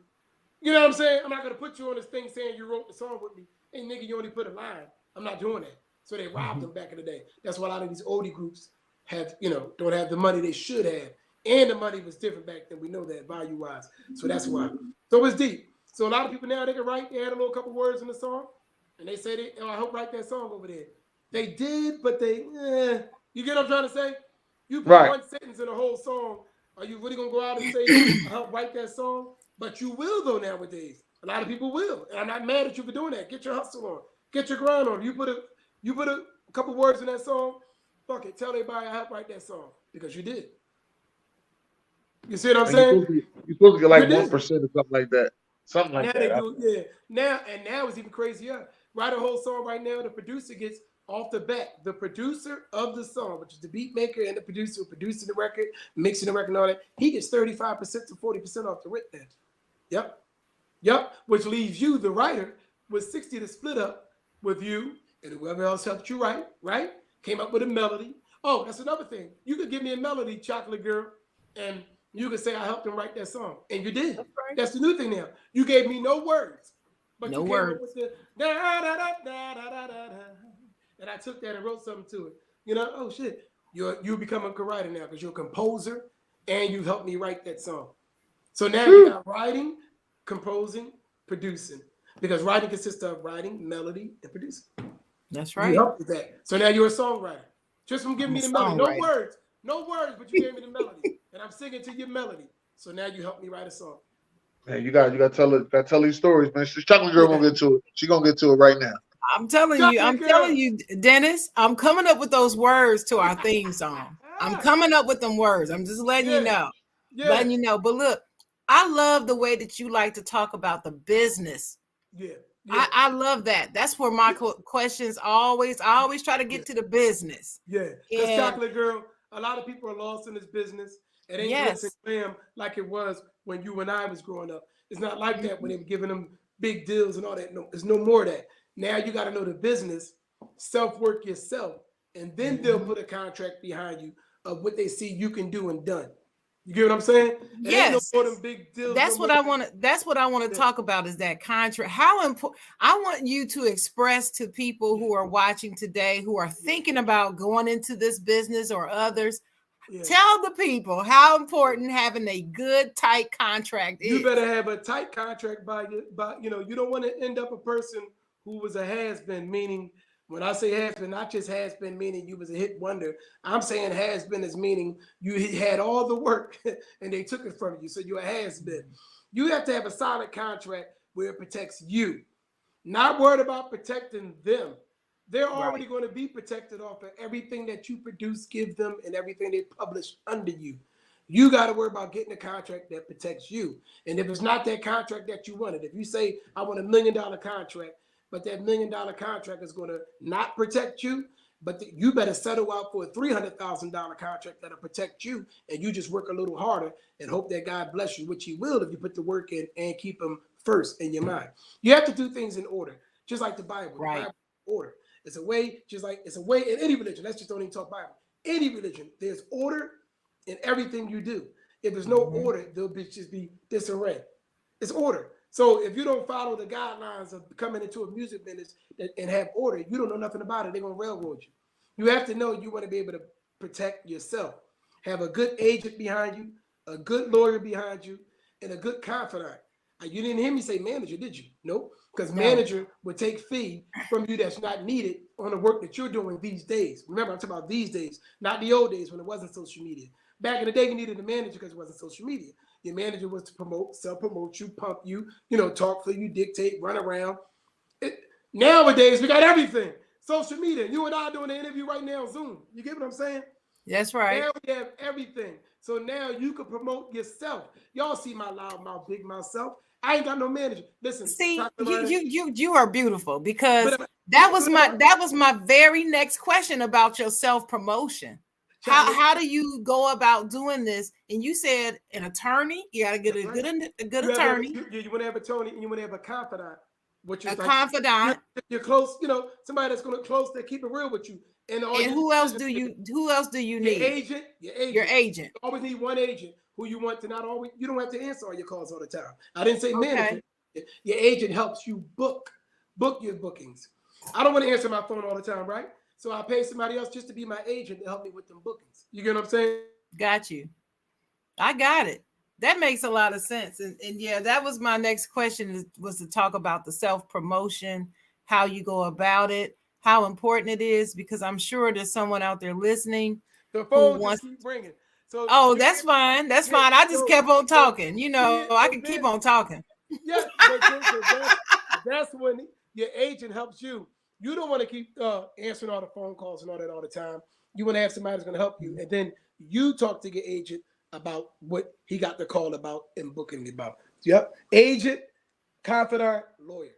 you know what I'm saying? I'm not going to put you on this thing saying you wrote the song with me. Hey, nigga, you only put a line. I'm not doing that. So they robbed them back in the day. That's why a lot of these oldie groups have, you know, don't have the money they should have. And the money was different back then. We know that value-wise. So that's why. So it's deep. So a lot of people now, they can write, they add a little couple words in the song, and they say, I hope write that song over there. They did, but you get what I'm trying to say? You put one sentence in a whole song. Are you really going to go out and say, I help write that song? But you will, though, nowadays. A lot of people will. And I'm not mad at you for doing that. Get your hustle on. Get your grind on. You put a couple words in that song, fuck it. Tell everybody I helped write that song, because you did. You see what I'm saying? You're supposed to get like 1% or something like that. Something like that. They do, yeah. Now it's even crazier. Write a whole song right now. The producer gets off the bat. The producer of the song, which is the beat maker and the producer who producing the record, mixing the record and all that, he gets 35% to 40% off the rent there. Yep. Which leaves you, the writer, with 60 to split up with you and whoever else helped you write, right? Came up with a melody. Oh, that's another thing. You could give me a melody, Chocolate Girl, and you could say I helped him write that song. And you did. That's right. That's the new thing now. You gave me no words. But no you came up with the da-da-da-da-da-da-da. And I took that and wrote something to it. You know, oh shit. You become a writer now because you're a composer and you helped me write that song. So now you got writing, composing, producing. Because writing consists of writing, melody, and producing. That's right. You helped with that. So now you're a songwriter. Just from giving me the melody. No words, but you gave me the melody. And I'm singing to your melody. So now you help me write a song. Man, you got to tell these stories, man. Chocolate Girl gonna get to it. She gonna get to it right now. I'm telling you, Dennis, I'm coming up with those words to our theme song. I'm coming up with them words. I'm just letting you know. Yeah. Letting you know. But look, I love the way that you like to talk about the business. Yeah. I love that. That's where my questions I always try to get to the business. Yeah. Because Chocolate Girl, a lot of people are lost in this business. It ain't glitz and glam like it was when you and I was growing up. It's not like that when they were giving them big deals and all that. No, there's no more of that. Now you got to know the business, self-work yourself, and then they'll put a contract behind you of what they see you can do and done. You get what I'm saying? It ain't no Yes. more than big deals. That's what I want to. That's what I want to talk about is that contract. How important? I want you to express to people who are watching today, who are thinking about going into this business or others. Tell the people how important having a good, tight contract is. You better have a tight contract by you know, you don't want to end up a person who was a has-been, meaning when I say has-been, not just has-been meaning you was a hit wonder. I'm saying has-been is meaning you had all the work and they took it from you, so you're a has-been. You have to have a solid contract where it protects you. Not worried about protecting them. They're already going to be protected off of everything that you produce, give them, and everything they publish under you. You got to worry about getting a contract that protects you. And if it's not that contract that you wanted, if you say, I want $1 million contract, but that $1 million contract is going to not protect you, but you better settle out for a $300,000 contract that'll protect you, and you just work a little harder and hope that God bless you, which he will if you put the work in and keep him first in your mind. You have to do things in order, just like the Bible. Right. The Bible order. It's a way, just like it's a way in any religion. Let's just don't even talk Bible. Any religion, there's order in everything you do. If there's no order, there'll just be disarray. It's order. So if you don't follow the guidelines of coming into a music business and have order, you don't know nothing about it. They're going to railroad you. You have to know you want to be able to protect yourself. Have a good agent behind you, a good lawyer behind you, and a good confidant. You didn't hear me say manager, did you? Nope. Because manager would take fee from you that's not needed on the work that you're doing these days. Remember, I'm talking about these days, not the old days when it wasn't social media. Back in the day, you needed a manager because it wasn't social media. Your manager was to promote, self-promote you, pump you, talk for you, dictate, run around. Nowadays, we got everything. Social media. You and I are doing an interview right now on Zoom. You get what I'm saying? That's right. Now we have everything. So now you can promote yourself. Y'all see my loud mouth, big mouth self. I ain't got no manager. Listen, see, you are beautiful because that was my very next question about your self-promotion. How do you go about doing this? And you said an attorney. You got to get a good attorney. You want to have an attorney, and you want to have a confidant. Confidant. You're close. Somebody that's going to close. They keep it real with you. And who else do you need? Your agent. You always need one agent who you want to not always. You don't have to answer all your calls all the time. I didn't say manager. Your agent helps you book your bookings. I don't want to answer my phone all the time, right? So I pay somebody else just to be my agent to help me with them bookings. You get what I'm saying? Got you. I got it. That makes a lot of sense. And yeah, that was my next question was to talk about the self-promotion, how you go about it, how important it is, because I'm sure there's someone out there listening. The phone just keep ringing. So that's fine. That's fine. I just kept on talking. I can keep on talking. Yeah, but that's when your agent helps you. You don't want to keep answering all the phone calls and all that all the time. You want to have somebody that's going to help you. And then you talk to your agent about what he got the call about and booking about. Yep. Agent, confidant, lawyer.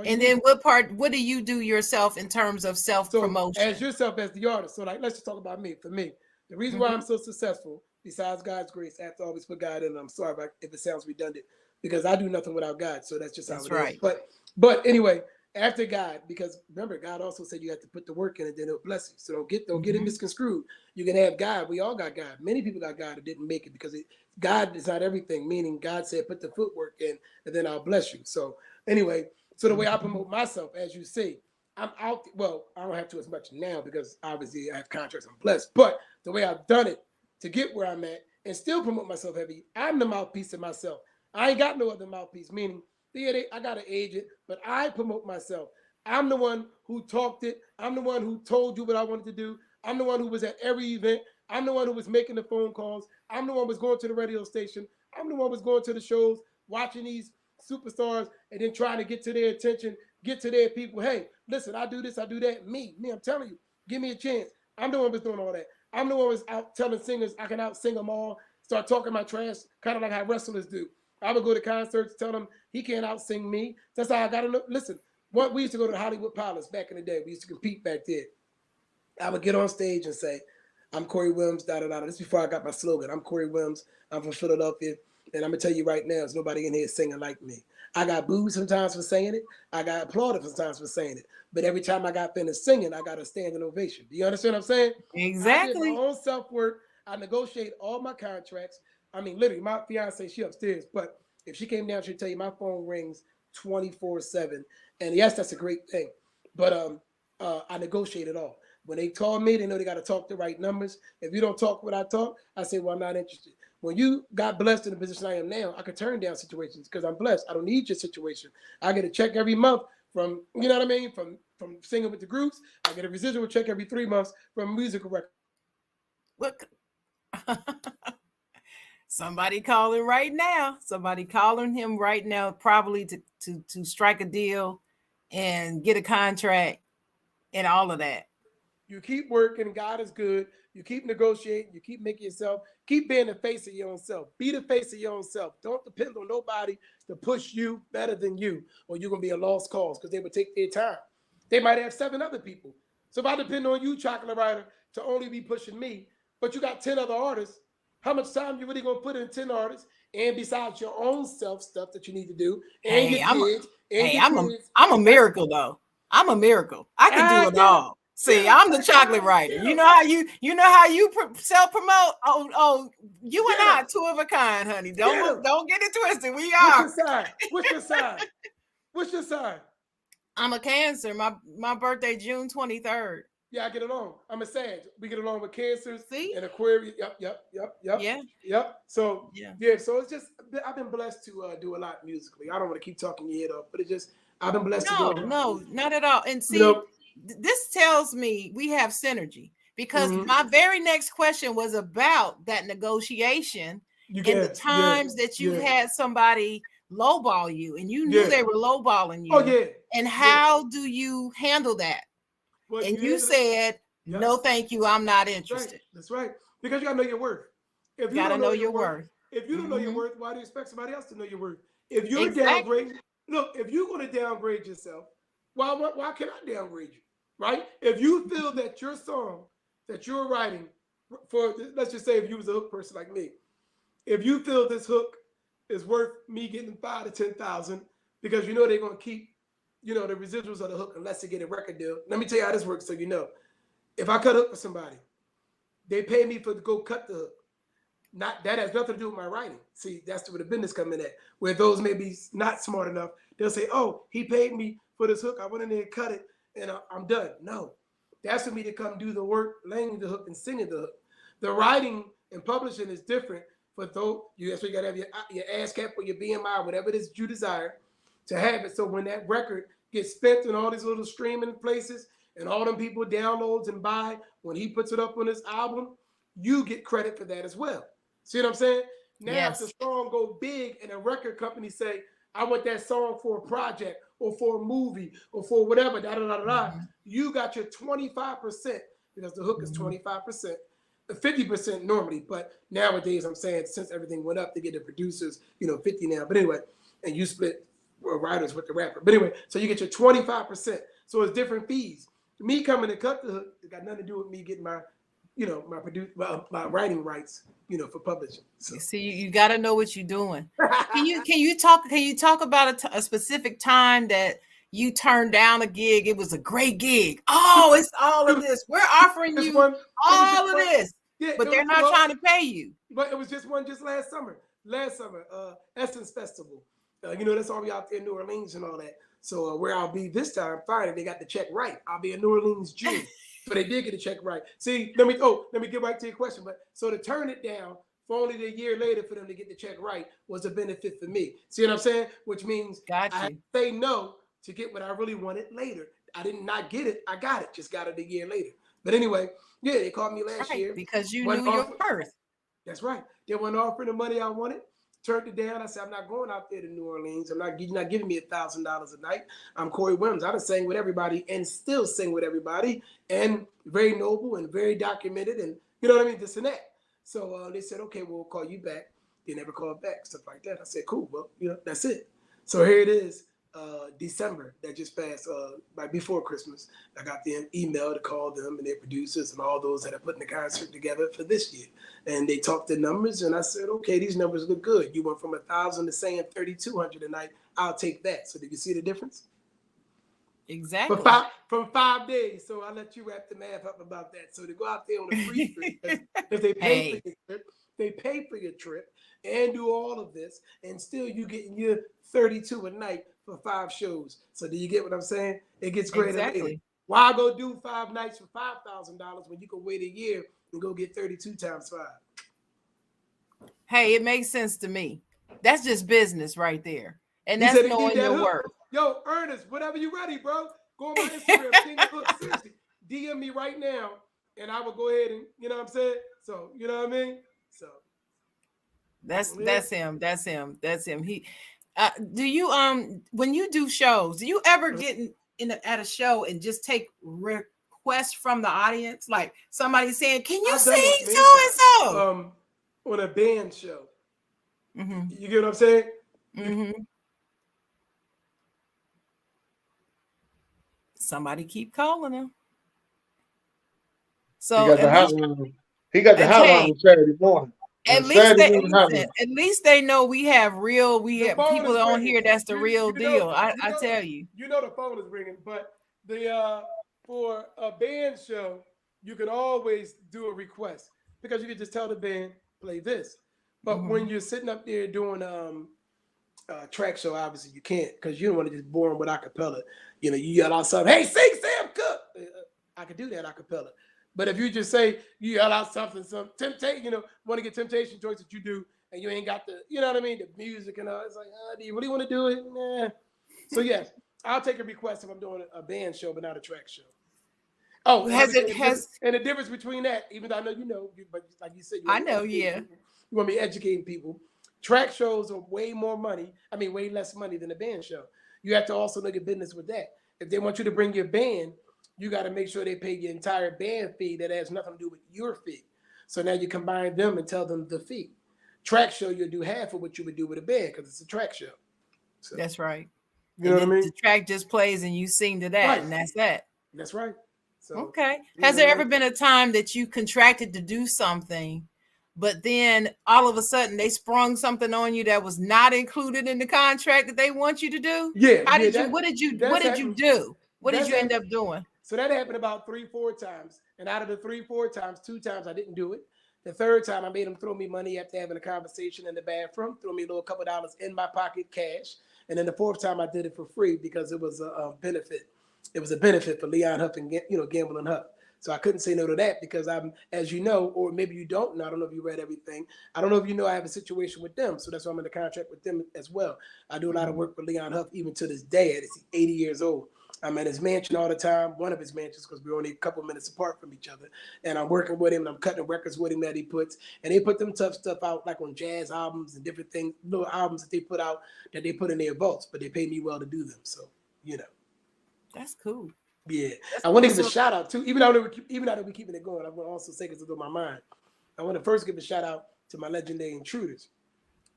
And then what do you do yourself in terms of self-promotion? So as yourself as the artist. So let's just talk about me. For me, the reason why I'm so successful, besides God's grace, I have to always put God in. I'm sorry if it sounds redundant because I do nothing without God. So that's just how it is. But anyway, after God, because remember, God also said you have to put the work in and then it'll bless you. So don't get it misconstrued. You can have God. We all got God. Many people got God that didn't make it because God is not everything, meaning God said, put the footwork in and then I'll bless you. So anyway, so the way I promote myself, as you see, I'm out. Well, I don't have to as much now because obviously I have contracts. I'm blessed. But the way I've done it to get where I'm at and still promote myself heavy, I'm the mouthpiece of myself. I ain't got no other mouthpiece, meaning I got an agent, but I promote myself. I'm the one who talked it. I'm the one who told you what I wanted to do. I'm the one who was at every event. I'm the one who was making the phone calls. I'm the one who was going to the radio station. I'm the one who was going to the shows, watching these superstars, and then trying to get to their attention, get to their people. Hey, listen, I do this, I do that. Me, I'm telling you, give me a chance. I'm the one who was doing all that. I'm the one who was out telling singers I can out sing them all, start talking my trash, kind of like how wrestlers do. I would go to concerts, tell them he can't out sing me. That's how I got to know. Listen, we used to go to the Hollywood Palace back in the day. We used to compete back there. I would get on stage and say, I'm Corey Wims, da-da-da. This is before I got my slogan. I'm Corey Wims. I'm from Philadelphia. And I'm going to tell you right now, there's nobody in here singing like me. I got booed sometimes for saying it. I got applauded sometimes for saying it. But every time I got finished singing, I got a standing ovation. Do you understand what I'm saying? Exactly. I did my own self-work. I negotiate all my contracts. I mean, literally, my fiance, she upstairs, but if she came down, she'd tell you my phone rings 24/7. And yes, that's a great thing. But I negotiate it all. When they call me, they know they got to talk the right numbers. If you don't talk what I talk, I say, well, I'm not interested. When you got blessed in the position I am now, I could turn down situations because I'm blessed. I don't need your situation. I get a check every month from, you know what I mean, from singing with the groups. I get a residual check every 3 months from musical record. Look. Somebody calling right now. Somebody calling him right now, probably to strike a deal and get a contract and all of that. You keep working. God is good. You keep negotiating. You keep making yourself, keep being the face of your own self. Be the face of your own self. Don't depend on nobody to push you better than you, or you're going to be a lost cause because they would take their time. They might have 7 other people. So if I depend on you, Chocolate Rider, to only be pushing me, but you got 10 other artists, how much time you really going to put in 10 artists? And besides your own self stuff that you need to do, and your kids, I'm a miracle though. I'm a miracle. I can do it all. See, I'm the Chocolate Rider. You know how you self promote. Oh, you and I, 2 of a kind, honey. Don't get it twisted. We are. What's your sign? I'm a Cancer. My birthday June 23rd. Yeah, I get along. I'm a Sag. We get along with Cancers. See? And Aquarius. Yep. Yep. So so it's just I've been blessed to do a lot musically. I don't want to keep talking your head off, but it's just I've been blessed to do a lot. No, not at all. And see, this tells me we have synergy because my very next question was about that negotiation and the times that you've had somebody lowball you and you knew they were lowballing you. Oh, yeah. And how do you handle that? Well, and you said, no, thank you. I'm not interested. That's right. Because you got to know your worth. If you got to know your worth. If you don't know your worth, why do you expect somebody else to know your worth? If you're downgrading, look, if you're going to downgrade yourself, why can I downgrade you? Right? If you feel that your song that you're writing for, let's just say if you was a hook person like me, if you feel this hook is worth me getting 5,000 to 10,000 because you know they're going to keep the residuals of the hook unless they get a record deal. Let me tell you how this works so you know. If I cut hook for somebody, they pay me to go cut the hook. That has nothing to do with my writing. See, that's where the business come in at. Where those may be not smart enough, they'll say, oh, he paid me for this hook. I went in there and cut it and I'm done. No, that's for me to come do the work, laying the hook and singing the hook. The writing and publishing is different for those. That's why you got to have your ASCAP or your BMI, whatever it is you desire to have it. So when that record gets spent in all these little streaming places and all them people downloads and buy, when he puts it up on his album, you get credit for that as well. See what I'm saying? Now, if the song go big and a record company say, I want that song for a project or for a movie or for whatever, you got your 25% because the hook is 25%, 50% normally. But nowadays, I'm saying since everything went up, they get the producers, 50 now. But anyway, and you split writers with the rapper. But anyway, so you get your 25%. So it's different fees. Me coming to cut the hook, it got nothing to do with me getting my my writing rights, for publishing. So. See, you got to know what you're doing. Can you talk about a specific time that you turned down a gig? It was a great gig. Oh, it's all of this. We're offering you all of this, but they're not trying to pay you. But it was just last summer. Essence Festival. That's all we out there in New Orleans and all that. So where I'll be this time, Friday, they got the check right. I'll be in New Orleans June. So they did get a check right. See, let me get back to your question. But so to turn it down for only a year later for them to get the check right was a benefit for me. See what I'm saying? Which means I say no to get what I really wanted later. I did not get it. I got it. Just got it a year later. But anyway, they called me last year. Because you knew your worth. That's right. They weren't offering the money I wanted. Turned it down. I said, I'm not going out there to New Orleans. You're not giving me $1,000 a night. I'm Corey Wims. I've been sang with everybody and still sing with everybody and very noble and very documented and this and that. So they said, okay, we'll call you back. They never called back, stuff like that. I said, cool. Well, that's it. So here it is, December that just passed, before Christmas. I got the email to call them and their producers and all those that are putting the concert together for this year. And they talked the numbers and I said, okay, these numbers look good. You went from 1,000 to saying 3,200 a night. I'll take that. So did you see the difference? Exactly. From 5 days. So I'll let you wrap the math up about that. So to go out there on a free trip, if they pay for your trip, they pay for your trip and do all of this, and still you getting your 32 a night for 5 shows. So do you get what I'm saying? It gets greater Exactly. later. Why go do 5 nights for $5,000 when you can wait a year and go get 32 times 5? Hey, it makes sense to me. That's just business right there. And that's knowing your worth. Yo, Ernest, whenever you're ready, bro, go on my Instagram, King of Hooks. Seriously, DM me right now, and I will go ahead and, you know what I'm saying? So, you know what I mean? So that's him. That's him. He do you when you do shows, do you ever get at a show and just take requests from the audience? Like somebody saying, can you sing so and so? On a band show. Mm-hmm. You get what I'm saying? Mm-hmm. Somebody keep calling him. So he got the hotline on Saturday morning. At least they know we have people on here that's the real deal. I tell you. You know the phone is ringing, but for a band show, you can always do a request because you can just tell the band play this. But when you're sitting up there doing a track show, obviously you can't because you don't want to just bore them with acapella. You know, you yell out something, hey, sing Sam Cooke. I could do that acapella. But if you just say you yell out something, some temptation, want to get temptation joints that you do, and you ain't got the, you know what I mean, the music and all. It's like, do you really want to do it? Nah. So yes, I'll take a request if I'm doing a band show, but not a track show. Oh, and the difference between that, even though I know you know, but like you said, I know, yeah, you want to be educating people. Track shows are way less money than a band show. You have to also look at business with that. If they want you to bring your band, you got to make sure they pay your entire band fee that has nothing to do with your fee. So now you combine them and tell them the fee. Track show, you'll do half of what you would do with a band because it's a track show. So, that's right. You know what I mean? The track just plays and you sing to that, right. And that's that. That's right. So, okay. Has there ever been a time that you contracted to do something, but then all of a sudden they sprung something on you that was not included in the contract that they want you to do? Yeah. What did you do? What did you end up doing? So that happened about 3-4 times. And out of the 3-4 times, 2 times I didn't do it. The third time I made them throw me money after having a conversation in the bathroom, throw me a little couple dollars in my pocket cash. And then the 4th time I did it for free because it was a benefit. It was a benefit for Leon Huff and Gamble and Huff. So I couldn't say no to that because I'm, as you know, or maybe you don't know, I don't know if you read everything. I don't know if you know I have a situation with them. So that's why I'm in the contract with them as well. I do a lot of work for Leon Huff even to this day at 80 years old. I'm at his mansion all the time, one of his mansions, because we're only a couple minutes apart from each other. And I'm working with him and I'm cutting records with him that he puts. And they put them tough stuff out like on jazz albums and different things, little albums that they put out that they put in their vaults, but they pay me well to do them. So, That's cool. Yeah. I want to give a shout out too, even though we're keeping it going, I want to also say because it's on my mind. I want to first give a shout out to my legendary Intruders.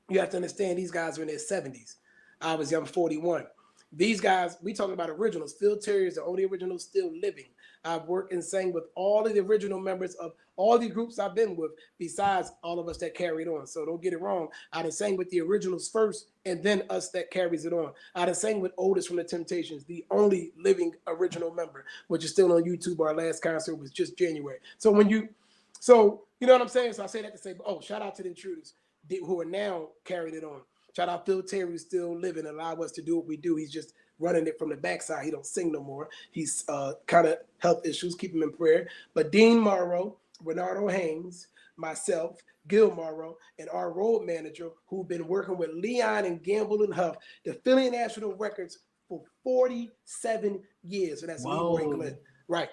You have to understand these guys are in their 70s. I'm 41. These guys, we talking about originals. Phil Terry is the only original still living. I've worked and sang with all of the original members of all the groups I've been with, besides all of us that carried on. So don't get it wrong. I done sang with the originals first, and then us that carries it on. I done sang with Otis from the Temptations, the only living original member, which is still on YouTube. Our last concert was just January. So you know what I'm saying? So I say that to say, shout out to the Intruders who are now carrying it on. Shout out Phil Terry, who's still living and allow us to do what we do. He's just running it from the backside. He don't sing no more. He's kind of health issues. Keep him in prayer. But Dean Morrow, Renardo Haynes, myself, Gil Morrow, and our road manager, who've been working with Leon and Gamble and Huff, the Philly National Records for 47 years. And that's Leroy Glenn. Right.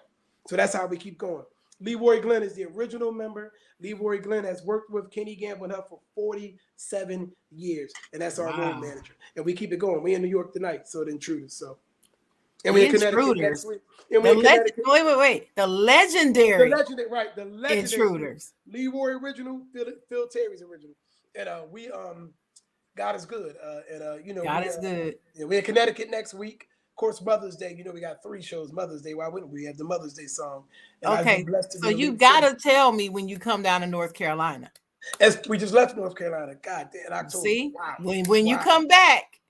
So that's how we keep going. Leroy Glenn is the original member. Leroy Glenn has worked with Kenny Gamble and Huff for 47 years. And that's our road manager. And we keep it going. We're in New York tonight, so the Intruders. So, and we're in Connecticut next week. And wait. The legendary. The legendary Intruders. Leroy original, Phil Terry's original. And God is good. God is good. And we're in Connecticut next week. Of course, Mother's Day, we got 3 shows Mother's Day. Why wouldn't we have the Mother's Day song? And okay, so you got to tell me when you come down to North Carolina. We just left North Carolina. God damn, October. See, wow. when you come back,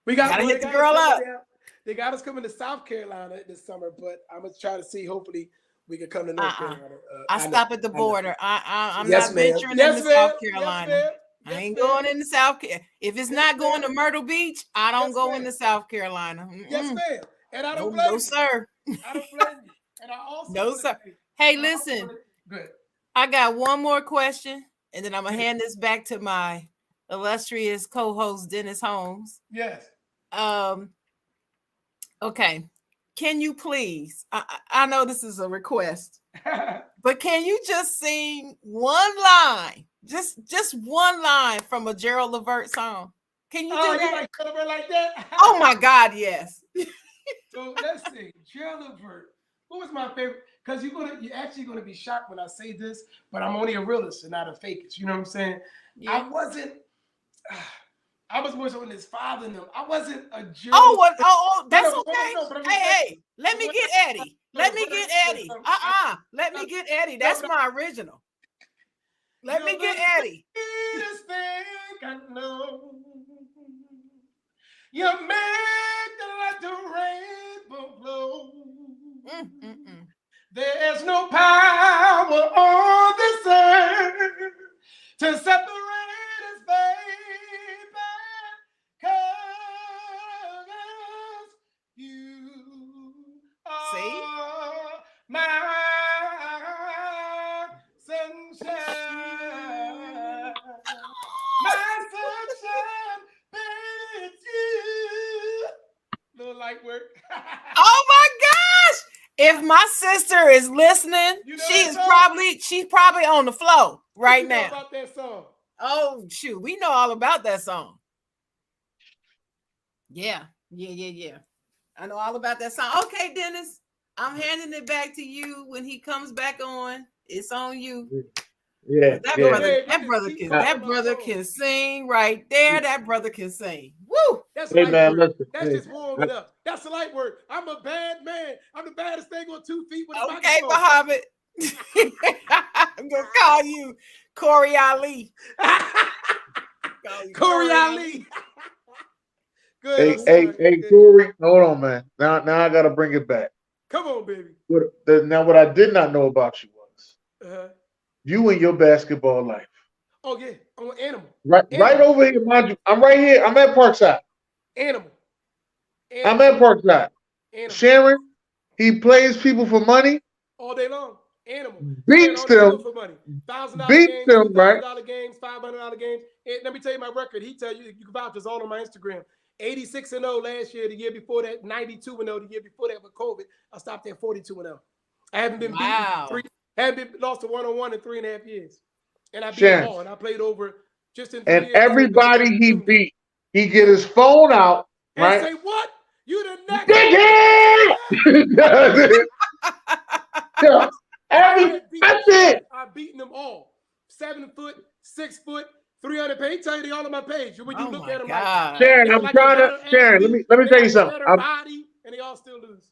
we got to hit the girl up. They got us coming to South Carolina this summer, but I'm gonna try to see. Hopefully, we can come to North Carolina. I stop at the border. I'm yes, not ma'am. venturing yes, into ma'am. South Carolina. Yes, I ain't going into South Carolina. If it's not going to Myrtle Beach, I don't go into South Carolina. Yes, ma'am. And I don't blame you. No, sir. I don't blame you. And I also no, sir. Hey, listen. Good. I got one more question, and then I'm gonna hand this back to my illustrious co-host Dennis Holmes. Yes. Okay. Can you please? I know this is a request, but can you just sing one line? Just one line from a Gerald Levert song. Can you do that? You like Levert like that? Oh my God, yes. So let's see. Gerald Levert. What was my favorite? Because you're actually gonna be shocked when I say this, but I'm only a realist and not a fakist. You know what I'm saying? Yeah. I was more so in his father and them. I wasn't a Gerald. Oh, that's okay. Hey, let me get Eddie. Let me get Eddie. Let me get Eddie. That's my original. Let me get Eddie. Sweetest thing I know. You make like the rainbow glow. There's no power on this earth to separate us, baby, 'cause you are my sunshine, my sunshine, baby, it's you. Little light work. Oh my gosh! If my sister is listening, she's probably on the floor right now. Know about that song? Oh shoot, we know all about that song. Yeah. I know all about that song. Okay, Dennis, I'm handing it back to you when he comes back on. It's on you. Yeah, that brother can sing right there. That brother can sing. Woo! That's just warming up. That's the light word. I'm a bad man. I'm the baddest thing on 2 feet with a microphone. Okay, Muhammad. I'm gonna call you Corey Ali. Corey Ali. Good. Hey, Corey. Hold on, man. Now I gotta bring it back. Come on, baby. Now, what I did not know about you was you and your basketball life. Oh yeah, I'm an animal. Right over here, mind you. I'm right here. I'm at Parkside. Animal. I'm at Parkside. Sharon, he plays people for money. All day long. Animal. Beats them for money. $1,000 beats games, them, right? $1,000 games, $500 games. And let me tell you my record. He tell you can vouch this all on my Instagram. 86-0 last year. The year before that, 92-0. The year before that with COVID, I stopped at 42-0. I haven't been beaten. Haven't been lost to 1-on-1 in 3.5 years. And I beat them all. And I played over just in 3 years. And everybody he beat, he get his phone out, right? And say, what? You the next dickhead! That's it. I've beaten them all. 7 foot, 6 foot, 300 pounds. He tell you they all on my page. When you look at them, like, Sharon, let me tell you something. Body, and they all still lose.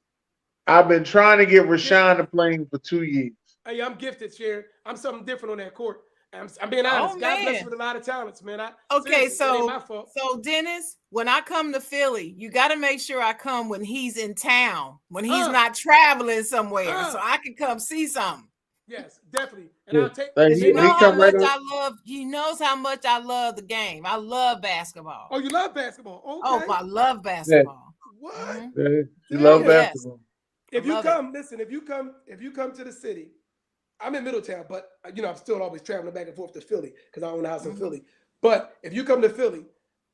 I've been trying to get Rashawn to play for 2 years. Hey, I'm gifted, Sharon. I'm something different on that court. I'm being honest. God bless you with a lot of talents, man. So Dennis, when I come to Philly, you got to make sure I come when he's in town, when he's not traveling somewhere, so I can come see something. Yes, definitely. And I'll take. You know how much I love. He knows how much I love the game. I love basketball. Oh, you love basketball? Okay. Oh, I love basketball. Yeah. What? Mm-hmm. Yeah, you love basketball. If you come to the city. I'm in Middletown, but I'm still always traveling back and forth to Philly because I own a house in Philly. But if you come to Philly,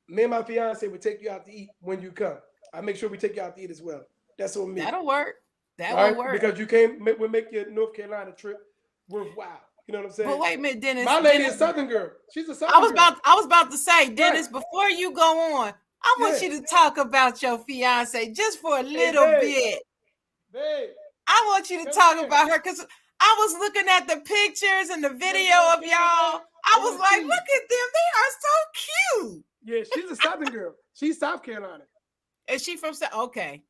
me and my fiance would take you out to eat when you come. I make sure we take you out to eat as well. That's what me. That'll work. That'll work. Because we'll make your North Carolina trip worthwhile. You know what I'm saying? But wait a minute, Dennis. My lady is Southern girl. She's a Southern girl. I was about to say, Dennis, before you go on, I want you to talk about your fiance just for a little bit. Babe. I want you to talk about her because I was looking at the pictures and the video of y'all. I was like, look at them. They are so cute. Yeah, she's a Southern girl. She's South Carolina. Is she from South? Okay.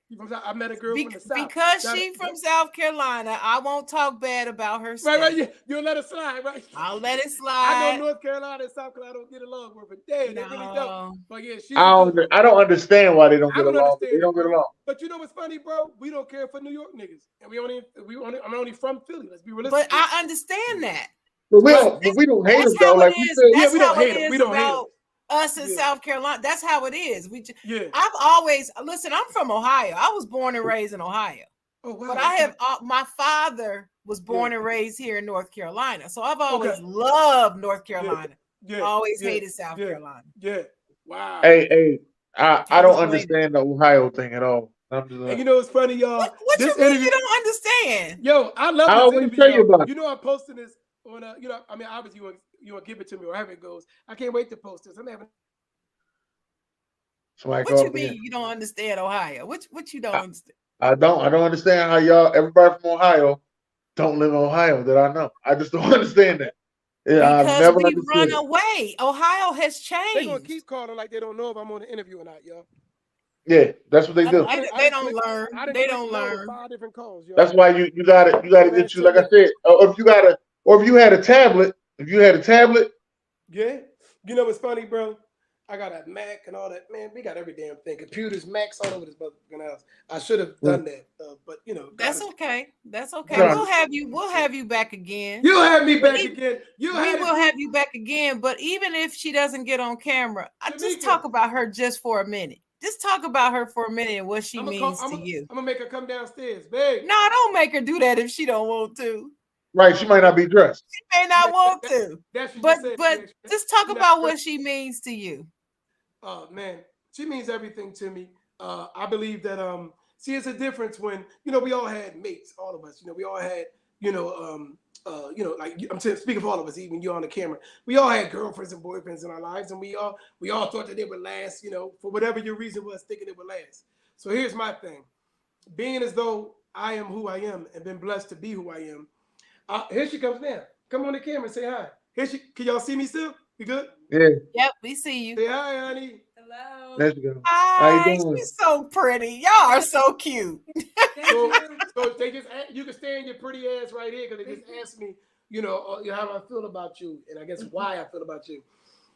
I met a girl from the South. Because she's from South Carolina, I won't talk bad about her state. Right. Yeah. You'll let it slide, right? I'll let it slide. I know North Carolina and South Carolina don't get along, but they really don't. But yeah, I don't understand why they don't get along. They don't get along. But you know what's funny, bro? We don't care for New York niggas, and I'm only from Philly. Let's be realistic. But I understand that. But we don't hate them though. Like we said, we don't hate them. We don't hate them. Us in South Carolina, that's how it is. I've always listen. I'm from Ohio. I was born and raised in Ohio. Oh wow! But I have my father was born and raised here in North Carolina, so I've always loved North Carolina. Always hated South Carolina. Yeah. Wow. Hey, I don't understand the Ohio thing at all. And you know what's funny, y'all? What you mean you don't understand? Yo, I love this interview. Tell you about it. You know I'm posting this on obviously you want to give it to me or however it goes. I can't wait to post this. I'm having. What you mean you don't understand Ohio? What you don't understand? I don't understand how everybody from Ohio don't live in Ohio that I know. I just don't understand that. Yeah, because we run away. Ohio has changed. They're gonna keep calling like they don't know if I'm on the interview or not, y'all. Yeah, that's what they do. They don't learn. They don't learn. 5 different calls, y'all. That's why you gotta get you, like I said, or if you had a tablet. Yeah. You know what's funny, bro? I got a Mac and all that. Man, we got every damn thing. Computers, Macs all over this motherfucking house. I should have done that, but you know. That's okay. That's okay. We'll have you back again. You'll have me back again. We will have you back again. But even if she doesn't get on camera, I just talk about her just for a minute. Just talk about her for a minute and what she means to you. I'm gonna make her come downstairs, babe. No, don't make her do that if she don't want to. Right, she might not be dressed. She may not want to. But just talk about what she means to you. Oh man, she means everything to me. I believe that see, it's a difference when we all had mates, all of us. We all had like I'm speaking for all of us, even you on the camera. We all had girlfriends and boyfriends in our lives, and we all thought that they would last. For whatever your reason was, thinking it would last. So here's my thing: being as though I am who I am and been blessed to be who I am. Here she comes now. Come on the camera and say hi. Can y'all see me still? You good? Yeah. Yep, we see you. Say hi, honey. Hello. There you go. Hi. How you doing? She's so pretty. Y'all are so cute. So they just you can stand your pretty ass right here because they just asked me, how I feel about you, and I guess why I feel about you.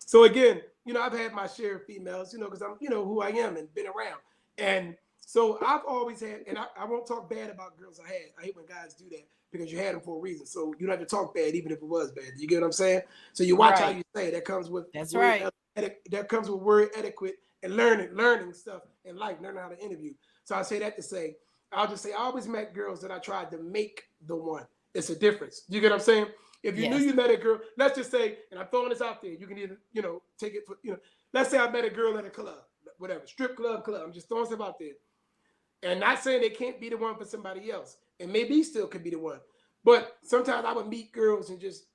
So again, I've had my share of females, because I'm, who I am and been around, and so I've always had, and I won't talk bad about girls I had. I hate when guys do that. Because you had them for a reason, so you don't have to talk bad, even if it was bad. You get what I'm saying? So you watch how you say it. That comes with that comes with word etiquette and learning stuff in life, learning how to interview. So I say that to say, I'll just say I always met girls that I tried to make the one. It's a difference. You get what I'm saying? If you knew you met a girl, let's just say, and I'm throwing this out there, you can either take it for Let's say I met a girl at a club, whatever, strip club. I'm just throwing stuff out there, and not saying they can't be the one for somebody else. And maybe he still could be the one. But sometimes I would meet girls and just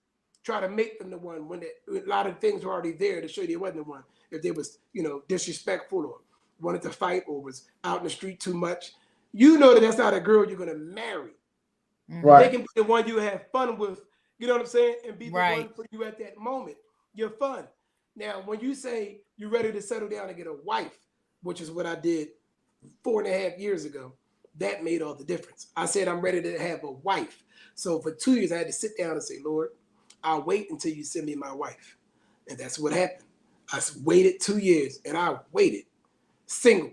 try to make them the one when a lot of things were already there to show you they wasn't the one. If they was, disrespectful or wanted to fight or was out in the street too much, that's not a girl you're going to marry. Right. They can be the one you have fun with, you know what I'm saying? And be the one for you at that moment. You're fun. Now, when you say you're ready to settle down and get a wife, which is what I did 4.5 years ago, that made all the difference. I said, I'm ready to have a wife. So for 2 years, I had to sit down and say, Lord, I'll wait until you send me my wife. And that's what happened. I waited 2 years and I waited single.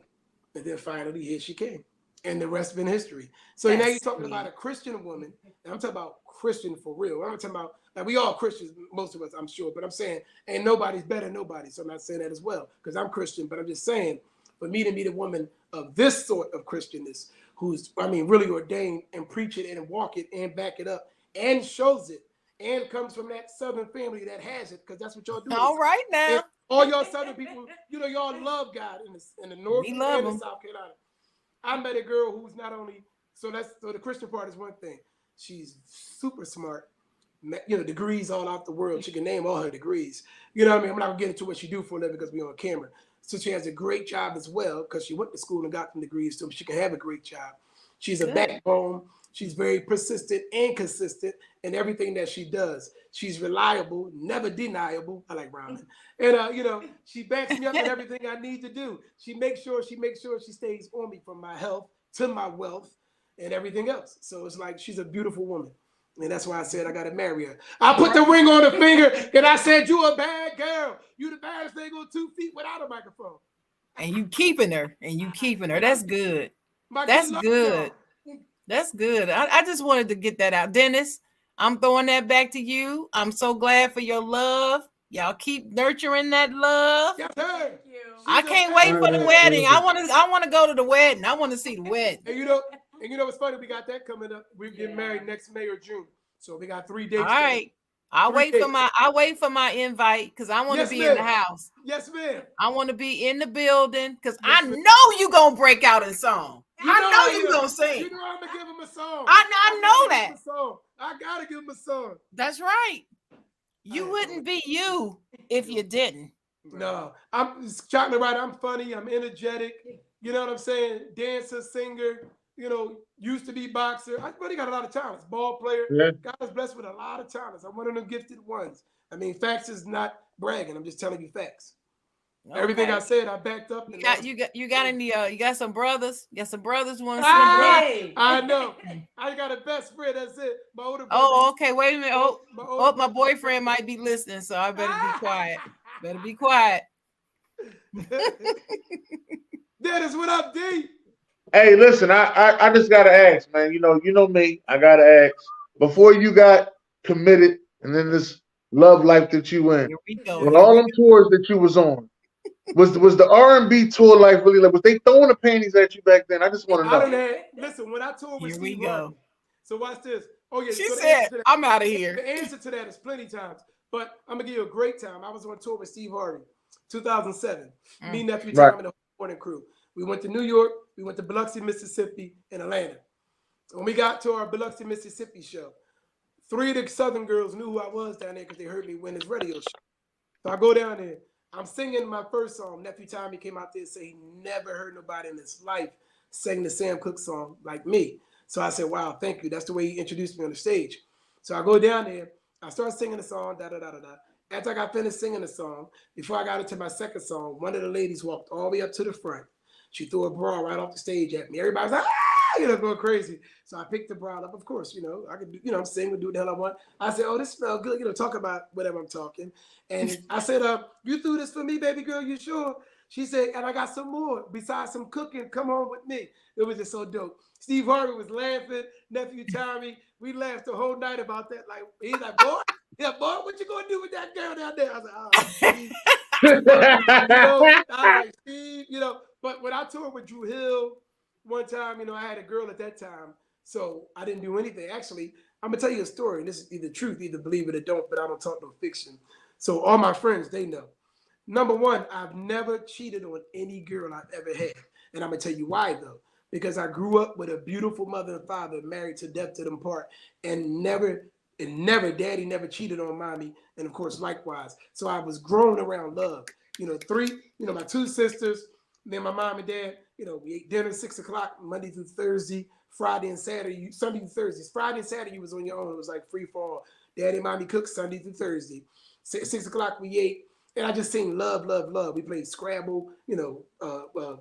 And then finally, here she came. And the rest been history. So now you're talking about a Christian woman. And I'm talking about Christian for real. I'm talking about, like, we all Christians, most of us, I'm sure. But I'm saying, ain't nobody's better than nobody. So I'm not saying that as well, because I'm Christian. But I'm just saying, for me to meet a woman of this sort of Christianness, who's, really ordained and preach it and walk it and back it up and shows it and comes from that Southern family that has it, because that's what y'all do. All right now. And all y'all Southern people, y'all love God in the North and in South Carolina. I met a girl who's not only, so the Christian part is one thing. She's super smart, degrees all out the world. She can name all her degrees. You know what I mean? I'm not gonna get into what she do for a living because we're on camera. So she has a great job as well because she went to school and got some degrees, so she can have a great job. She's a backbone. She's very persistent and consistent in everything that she does. She's reliable, never deniable. I like rhyming. And she backs me up in everything I need to do. She makes sure she stays on me from my health to my wealth and everything else. So it's like she's a beautiful woman. And that's why I said I gotta marry her. I put the ring on her finger and I said, you a bad girl. You the baddest thing on 2 feet without a microphone. And you keeping her. That's good. That's good. That's good. I just wanted to get that out. Dennis, I'm throwing that back to you. I'm so glad for your love. Y'all keep nurturing that love. Yes, thank you. I can't wait for the wedding. I want to go to the wedding. I want to see the wedding. And you know what's funny? We got that coming up. We're getting married next May or June. So we got 3 dates. All right. I'll wait for my invite because I want to be in the house. Yes, ma'am. I want to be in the building because I know you're gonna break out in song. I know you're gonna sing. You know I'm gonna give him a song. I know that. I gotta give him a song. That's right. You wouldn't be you if you didn't. No, I'm chocolate right. I'm funny. I'm energetic. You know what I'm saying? Dancer, singer. Used to be boxer. I really got a lot of talents. Ball player. Yeah. God is blessed with a lot of talents. I'm one of them gifted ones. I mean, facts is not bragging. I'm just telling you facts. Okay. Everything I said, I backed up. You got some brothers? You got some brothers want to sing? I know. I got a best friend. That's it. My older brother. Oh, okay. Wait a minute. My boyfriend might be listening, so I better be quiet. Dennis, what up, D? Hey, listen, I just gotta ask, man. You know me. I gotta ask. Before you got committed, and then this love life that you in, with all them tours that you was on, was the R&B tour life really like? Was they throwing the panties at you back then? I just want to know. Listen, when I toured with Steve Harvey, so watch this. Oh yeah, she said, "I'm out of here." The answer to that is plenty times, but I'm gonna give you a great time. I was on tour with Steve Harvey, 2007. Me, nephew, Tom, and the morning crew. We went to New York, we went to Biloxi, Mississippi, and Atlanta. When we got to our Biloxi, Mississippi show, 3 of the Southern girls knew who I was down there because they heard me win this radio show. So I go down there, I'm singing my first song. Nephew Tommy came out there and said he never heard nobody in his life sing the Sam Cooke song like me. So I said, wow, thank you. That's the way he introduced me on the stage. So I go down there, I start singing the song, da-da-da-da-da. After I got finished singing the song, before I got into my second song, one of the ladies walked all the way up to the front. She threw a bra right off the stage at me. Everybody's like, going crazy. So I picked the bra up. Of course, I could do, I'm singing, do what the hell I want. I said, oh, this smells good. Talk about whatever I'm talking. And I said, you threw this for me, baby girl, you sure? She said, and I got some more. Besides some cooking, come home with me. It was just so dope. Steve Harvey was laughing. Nephew Tommy, we laughed the whole night about that. Like, he's like, boy, what you gonna do with that girl down there? I was like, oh, Steve. I was like, Steve, But when I toured with Drew Hill one time, I had a girl at that time, so I didn't do anything. Actually, I'm gonna tell you a story. And this is either truth, either believe it or don't, but I don't talk no fiction. So all my friends, they know. Number one, I've never cheated on any girl I've ever had. And I'm gonna tell you why though. Because I grew up with a beautiful mother and father, married to death to them part, and daddy never cheated on mommy, and of course likewise. So I was grown around love. My 2 sisters, then my mom and dad, we ate dinner 6 o'clock, Monday through Thursday, Friday and Saturday, Sunday through Thursdays. Friday and Saturday, you was on your own. It was like free for all. Daddy and mommy cooked Sunday through Thursday. 6 o'clock, we ate. And I just sing love, love, love. We played Scrabble,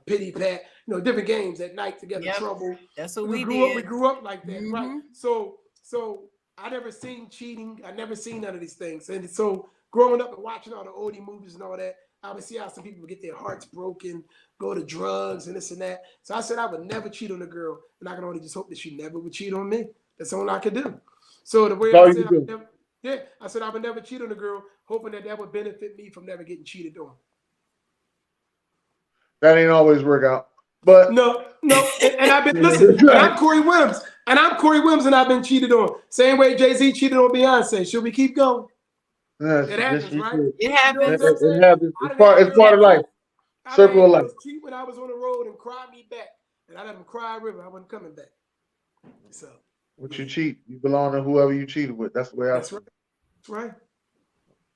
Pity Pat, different games at night together, Trouble. That's what we did. We grew up like that, right? So I never seen cheating. I never seen none of these things. And so growing up and watching all the oldie movies and all that, I would see how some people would get their hearts broken, go to drugs and this and that. So I said I would never cheat on a girl, and I can only just hope that she never would cheat on me. That's all I could do. So the way I said I would never cheat on a girl, hoping that would benefit me from never getting cheated on. That ain't always work out. But no. And I've been and I'm Corey Wims. And I've been cheated on. Same way Jay-Z cheated on Beyonce. Should we keep going? Yes, it happens, right? It happens. It happens. It's part of life. Circle of life. Cheat when I was on the road and cry me back. And I let him cry a river. I wasn't coming back. So what you cheat, you belong to whoever you cheated with. That's the way That's right.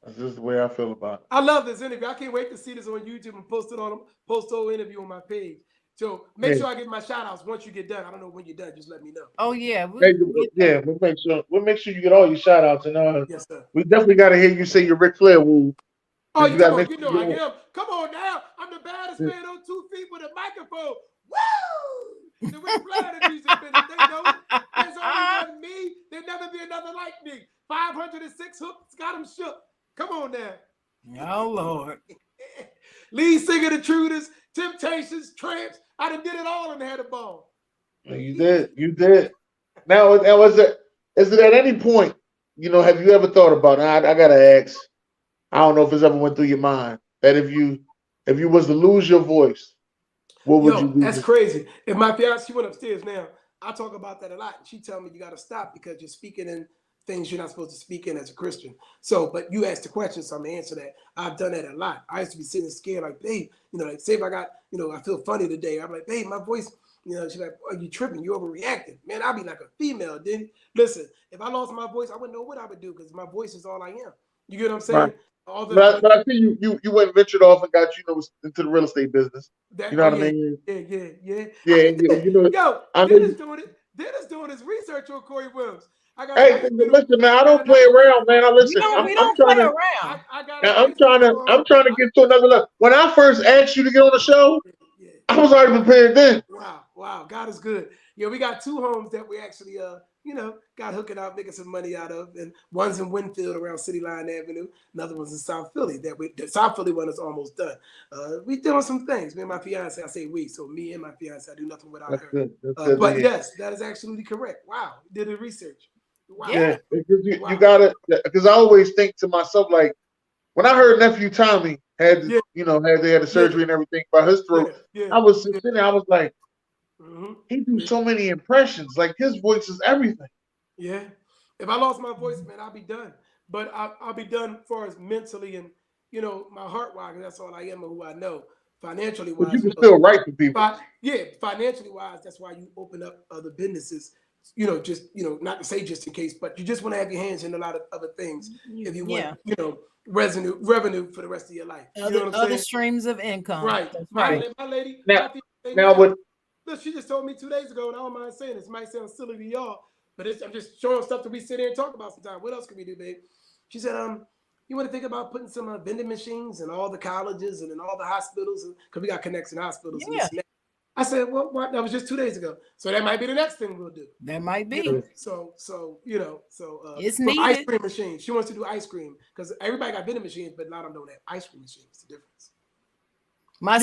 That's just the way I feel about it. I love this interview. I can't wait to see this on YouTube and post the whole interview on my page. So make sure I get my shout outs once you get done. I don't know when you're done. Just let me know. Oh yeah, we'll make sure you get all your shout outs, and yes, sir. We definitely got to hear you say your Ric Flair woo. Oh, you know I am. Come on now, I'm the baddest man on 2 feet with a microphone. Woo! The Ric Flair of the music business. They know it. There's only one me. There'll never be another like me. 506 hooks got him shook. Come on now. Oh Lord. Lead singer, the Truders, Temptations, Tramps. I done did it all and had a ball. You did. Now, is it at any point, have you ever thought about it? I gotta ask. I don't know if it's ever went through your mind that if you was to lose your voice, what would you do? That's crazy. If my fiance, she went upstairs now. I talk about that a lot. She tell me you got to stop because you're speaking in things you're not supposed to speak in as a Christian. So, but you asked the question, so I'm gonna answer that. I've done that a lot. I used to be sitting scared, like, babe, like say if I got, I feel funny today. I'm like, babe, my voice, she's like, are you tripping? You overreacting. Man, I'll be like a female. Then listen, if I lost my voice, I wouldn't know what I would do because my voice is all I am. You get what I'm saying? Right. But I see you went and ventured off and got into the real estate business. You know what I mean? Yeah. Yo, Dennis doing his research on Corey Wims. Listen, man, I don't play around, man. We don't play around. I'm trying to get to another level. When I first asked you to get on the show, I was already prepared then. Wow, God is good. Yeah, we got 2 homes that we actually got hooking up, making some money out of, and one's in Winfield around City Line Avenue, another one's in South Philly. The South Philly one is almost done. We doing some things. Me and my fiance, I say we, so me and my fiance, I do nothing without her. Good. That's but yes, that is absolutely correct. Wow, did the research. Wow. Yeah, you got it. Because I always think to myself, like, when I heard nephew Tommy had they had the surgery and everything by his throat, I was sitting there, I was like, he do so many impressions. Like his voice is everything. Yeah. If I lost my voice, man, I'll be done. But I'll be done as far as mentally and my heart wise. That's all I am and who I know. Financially wise, but you can still write for people. Financially wise, that's why you open up other businesses. Not to say just in case, but you just want to have your hands in a lot of other things if you want, revenue for the rest of your life. Other streams of income. Right. That's right. My lady. Look, she just told me 2 days ago, and I don't mind saying this. It might sound silly to y'all, but I'm just showing stuff that we sit here and talk about sometimes. What else can we do, babe? She said, you want to think about putting some vending machines in all the colleges and in all the hospitals, because we got connects in hospitals. Yeah. I said, well, what? That was just 2 days ago. So that might be the next thing we'll do. That might be. It's needed. Ice cream machines. She wants to do ice cream because everybody got vending machines, but a lot of them don't have ice cream machines. It's the difference. My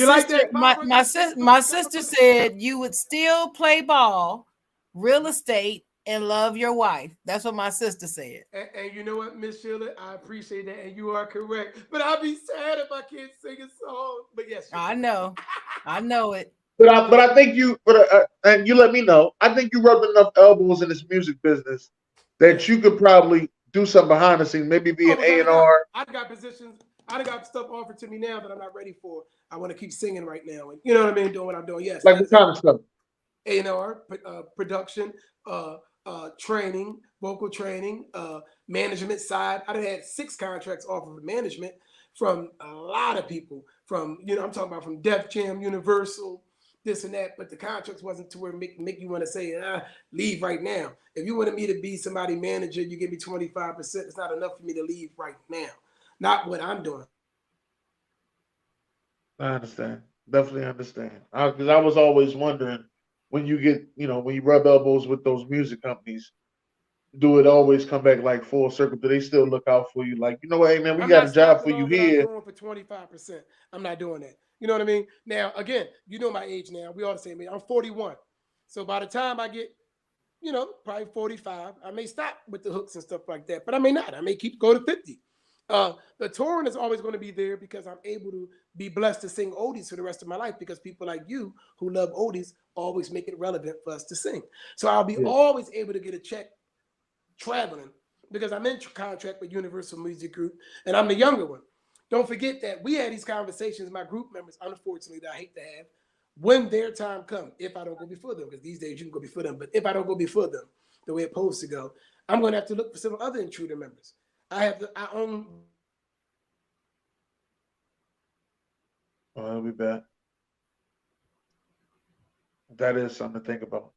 sister said you would still play ball, real estate, and love your wife. That's what my sister said. And you know what, Miss Sheila, I appreciate that, and you are correct. But I'll be sad if I can't sing a song. But yes, I know it. But I think and you let me know. I think you rubbed enough elbows in this music business that you could probably do something behind the scenes, maybe be an A&R. I've got positions. I got stuff offered to me now that I'm not ready for. I want to keep singing right now, and you know what I mean, doing what I'm doing. Yes, like what kind of stuff? A&R, production, training, vocal training, management side. I had 6 contracts offered for management from a lot of people. From I'm talking about from Def Jam, Universal, this and that. But the contracts wasn't to where make you want to say leave right now. If you wanted me to be somebody manager, you give me 25%. It's not enough for me to leave right now. Not what I'm doing. I understand. Definitely understand. Because I was always wondering when you get, when you rub elbows with those music companies, do it always come back like full circle? Do they still look out for you? Like, hey man, we got a job for you here. I'm going for 25%. I'm not doing that. You know what I mean? Now, again, you know my age now. We all the same age. I'm 41. So by the time I get, probably 45, I may stop with the hooks and stuff like that. But I may not. I may go to 50. The touring is always going to be there because I'm able to be blessed to sing oldies for the rest of my life because people like you who love oldies always make it relevant for us to sing. So I'll be always able to get a check traveling because I'm in contract with Universal Music Group and I'm the younger one. Don't forget that we had these conversations, my group members, unfortunately, that I hate to have, when their time comes, if I don't go before them, because these days you can go before them, but if I don't go before them the way it's supposed to go, I'm going to have to look for some other intruder members. I own. Oh, I'll be back. That is something to think about.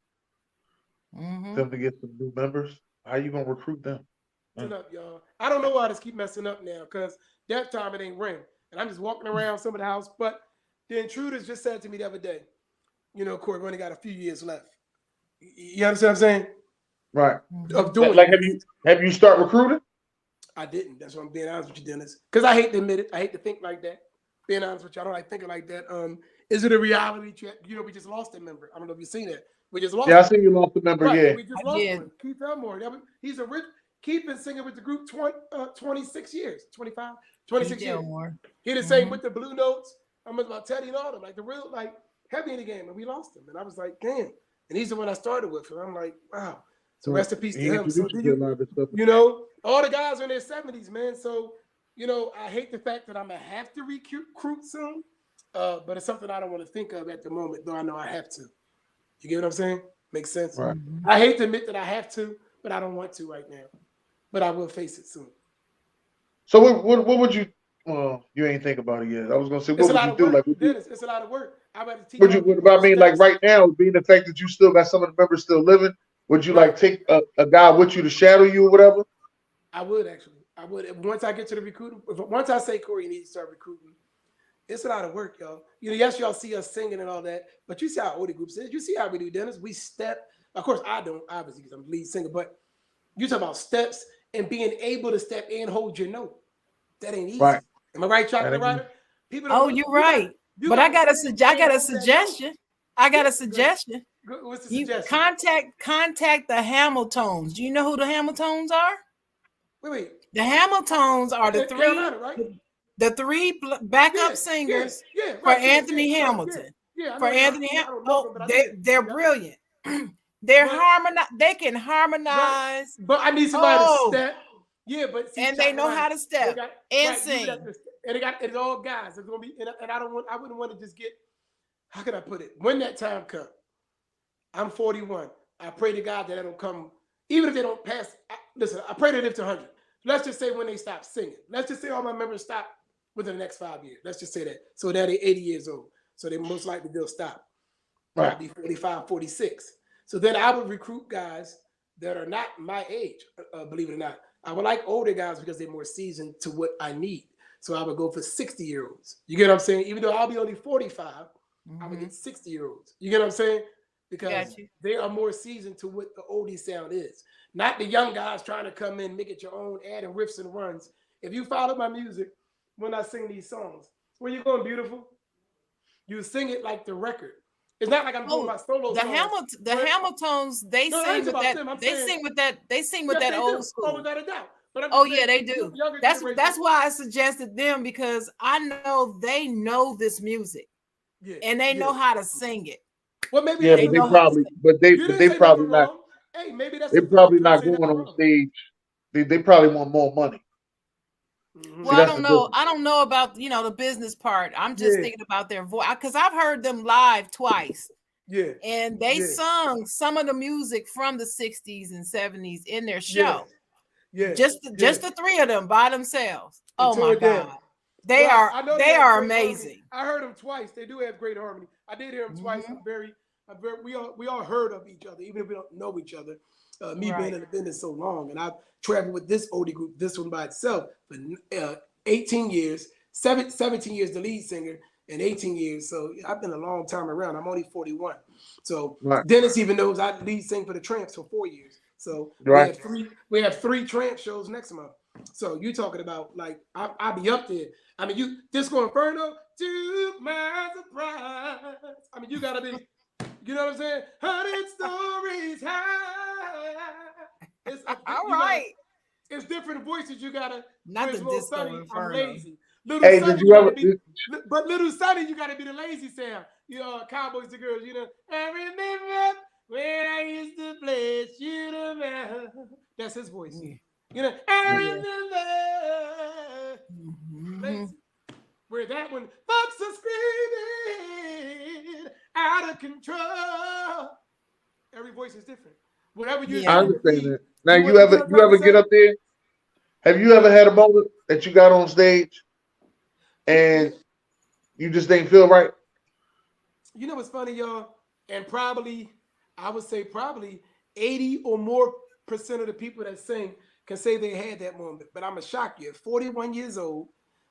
Mm-hmm. Them to get some new members. How you gonna recruit them? Messing up, y'all. I don't know why I just keep messing up now because that time it ain't ring. And I'm just walking around some of the house. But the intruders just said to me the other day, Corey, we only got a few years left. You understand what I'm saying? Right. Of doing Like, this. have you start recruiting? I didn't. That's what I'm being honest with you, Dennis. Because I hate to admit it. I hate to think like that. Being honest with you, I don't like thinking like that. Is it a reality check? We just lost a member. I don't know if you've seen that. We just lost. Yeah, I seen you lost a member. Right. Yeah, We just lost one. Keith Elmore. He's a rich. Keith been singing with the group 26 years, 25, 26 years. He the same with the Blue Notes. I'm about Teddy and all them, like the real, like heavy in the game, and we lost him. And I was like, damn. And he's the one I started with. And I'm like, wow. So rest in peace to him. So all the guys are in their 70s, man. So, I hate the fact that I'm going to have to recruit soon, but it's something I don't want to think of at the moment, though I know I have to. You get what I'm saying? Makes sense? Right. I hate to admit that I have to, but I don't want to right now. But I will face it soon. So what would you? Well, you ain't think about it yet. I was gonna say, what would you do? Like, it's a lot of work. I better teach. What about me? Like right now, being the fact that you still got some of the members still living, would you like take a guy with you to shadow you or whatever? I would actually. I would. Once I get to the recruiting, once I say Corey, you need to start recruiting. It's a lot of work, y'all. Yes, y'all see us singing and all that, but you see how old the group is. You see how we do, Dennis. We step. Of course, I don't, obviously, because I'm the lead singer. But you talk about steps and being able to step and hold your note. That ain't easy. Right. Am I right, Chocolate Rider? People. Oh, you're right. But I got a suggestion. I got a suggestion. What's the suggestion? Contact the Hamiltons. Do you know who the Hamiltons are? Wait. The Hamiltons are the three. Carolina, right? The three backup singers for Anthony Hamilton. For Anthony Hamilton. Oh, they're brilliant. They can harmonize. But I need somebody to step. Yeah, but see, and they know how to step and sing. And it's all guys. It's gonna be, and I wouldn't want to just get. How can I put it? When that time comes, I'm 41. I pray to God that they don't come, even if they don't pass. Listen, I pray they live to 100. Let's just say when they stop singing. Let's just say all my members stop within the next 5 years. Let's just say that. So now they're 80 years old. So they most likely they'll stop. Right. I'll be 45, 46. So then I would recruit guys that are not my age, believe it or not. I would like older guys because they're more seasoned to what I need. So I would go for 60-year-olds. You get what I'm saying? Even though I'll be only 45, I would get 60-year-olds. You get what I'm saying? Because they are more seasoned to what the oldie sound is. Not the young guys trying to come in, make it your own, adding riffs and runs. If you follow my music, when I sing these songs, where you going, beautiful? You sing it like the record. It's not like I'm doing my solo songs. The Hamiltons, they sing with that. They sing with that old school. Oh, without a doubt. They do. That's why I suggested them, because I know they know this music, and they know how to sing it. Well, maybe they probably not. Hey, maybe that's. They're probably not going on stage. They probably want more money. Well, see, I don't know about the business part. I'm just thinking about their voice, because I've heard them live twice. Yeah, and they sung some of the music from the 60s and 70s in their show. Yeah, just the three of them by themselves. Oh my God, they are amazing. I heard them twice. They do have great harmony. I did hear them twice. We all heard of each other, even if we don't know each other. Me being in the business so long, and I've traveled with this oldie group, this one by itself, for 18 years, 17 years the lead singer, and 18 years. So I've been a long time around. I'm only 41. So Dennis even knows I lead sing for the Tramps for 4 years. So we have three Tramp shows next month. So you talking about, like, I'll be up there. I mean, Disco Inferno, to my surprise. I mean, you gotta be. You know what I'm saying? 100 stories high. It's it's different voices. You gotta. Not the Disco Inferno. I'm lazy. Hey, did you ever? But Little Sonny, you gotta be the lazy sound. Cowboys to girls. I remember when I used to play shoot 'em out. That's his voice. I remember. Lazy. Where that one, folks are screaming out of control. Every voice is different. Whatever you. I understand that. Now, you ever get up there? Have you ever had a moment that you got on stage and you just didn't feel right? You know what's funny, y'all? And probably, I would say probably 80 or more percent of the people that sing can say they had that moment. But I'm going to shock you. At 41 years old,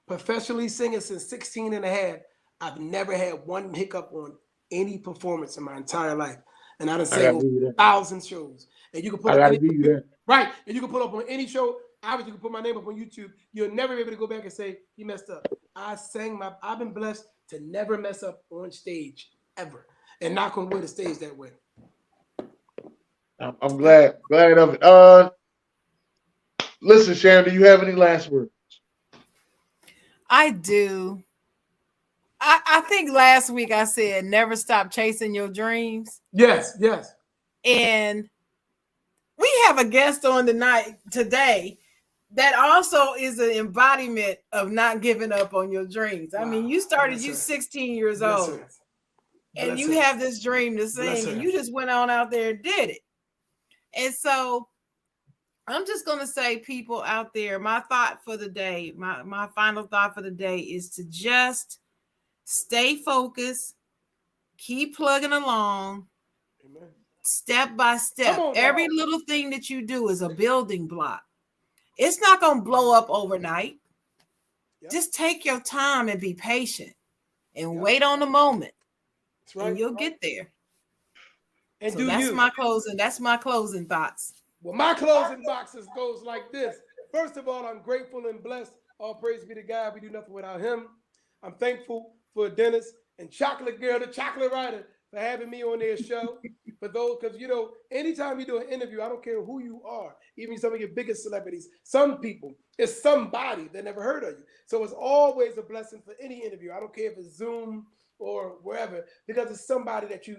professionally singing since 16 and a half, I've never had one hiccup on any performance in my entire life. And I done sang over 1,000 shows. And you can put up right. And you can put up on any show. Obviously, you can put my name up on YouTube. You'll never be able to go back and say, you messed up. I've been blessed to never mess up on stage ever. And knock on wood, it stays that way. I'm glad of it. Listen, Sharon, do you have any last words? I do. I think last week I said never stop chasing your dreams. Yes. And we have a guest on today that also is an embodiment of not giving up on your dreams. Wow. I mean, you started 16 years old. And you have this dream to sing, and you just went on out there and did it. And so I'm just going to say, people out there, my thought for the day, my final thought for the day is to just stay focused, keep plugging along, Amen. Step by step. Every little thing that you do is a building block. It's not going to blow up overnight. Yep. Just take your time and be patient and wait on the moment. Right, and you'll get there. And so that's my closing thoughts. Well, my closing boxes goes like this. First of all, I'm grateful and blessed. All praise be to God. We do nothing without him. I'm thankful for Dennis and Chocolate Girl, the Chocolate Writer, for having me on their show. For those, because anytime you do an interview, I don't care who you are, even some of your biggest celebrities, some people, it's somebody that never heard of you. So it's always a blessing for any interview. I don't care if it's Zoom or wherever, because it's somebody that you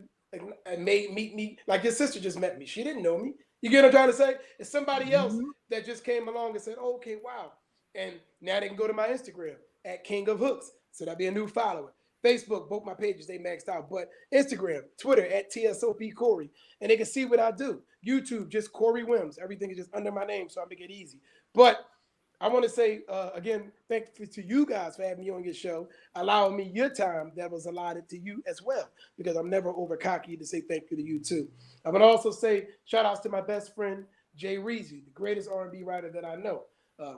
made meet me. Like your sister just met me. She didn't know me. You get what I'm trying to say? It's somebody else that just came along and said, oh, okay, wow. And now they can go to my Instagram at King of Hooks. So that'd be a new follower. Facebook, both my pages, they maxed out. But Instagram, Twitter at TSOP Corey. And they can see what I do. YouTube, just Corey Wims. Everything is just under my name, so I make it easy. But I want to say, again, thank you to you guys for having me on your show, allowing me your time that was allotted to you as well, because I'm never over cocky to say thank you to you too. I would also say shout outs to my best friend, Jay Reezy, the greatest R&B writer that I know.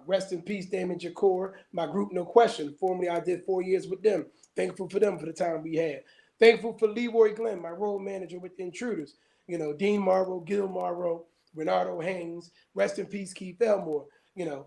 Rest in peace, Damon Jakor, my group, No Question. Formerly, I did 4 years with them. Thankful for them for the time we had. Thankful for Leroy Glenn, my role manager with the Intruders. Dean Morrow, Gil Morrow, Renardo Haynes. Rest in peace, Keith Elmore.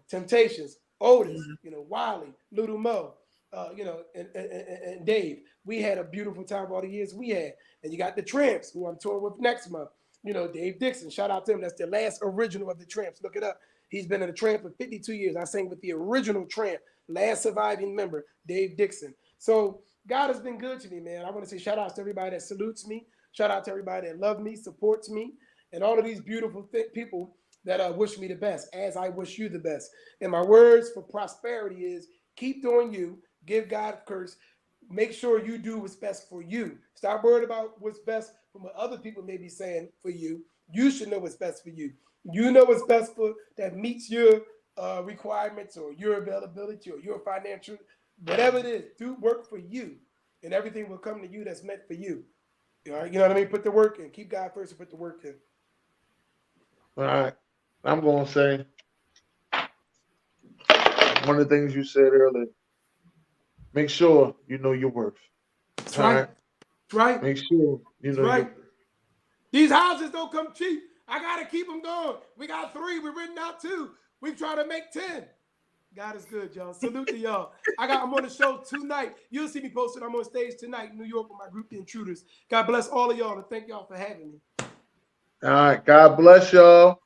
Temptations, Otis, Wiley, Little Mo, and Dave. We had a beautiful time all the years we had. And you got the Tramps, who I'm touring with next month. Dave Dixon, shout out to him. That's the last original of the Tramps. Look it up. He's been in the Tramp for 52 years. I sang with the original Tramp, last surviving member, Dave Dixon. So God has been good to me, man. I want to say shout outs to everybody that salutes me. Shout out to everybody that loves me, supports me, and all of these beautiful people that wish me the best, as I wish you the best. And my words for prosperity is keep doing you, give God a curse, make sure you do what's best for you. Stop worried about what's best from what other people may be saying for you. You should know what's best for you. You know what's best for that meets your requirements or your availability or your financial, whatever it is, do work for you, and everything will come to you that's meant for you. You know what I mean? Put the work in. Keep God first and put the work in. All right. I'm going to say one of the things you said earlier, make sure you know your worth. That's right. That's right. Make sure you know. Right. These houses don't come cheap. I got to keep them going. We got 3. We're renting out 2. We try to make 10. God is good, y'all. Salute to y'all. I'm on the show tonight. You'll see me posted. I'm on stage tonight in New York with my group, The Intruders. God bless all of y'all, and thank y'all for having me. All right. God bless y'all.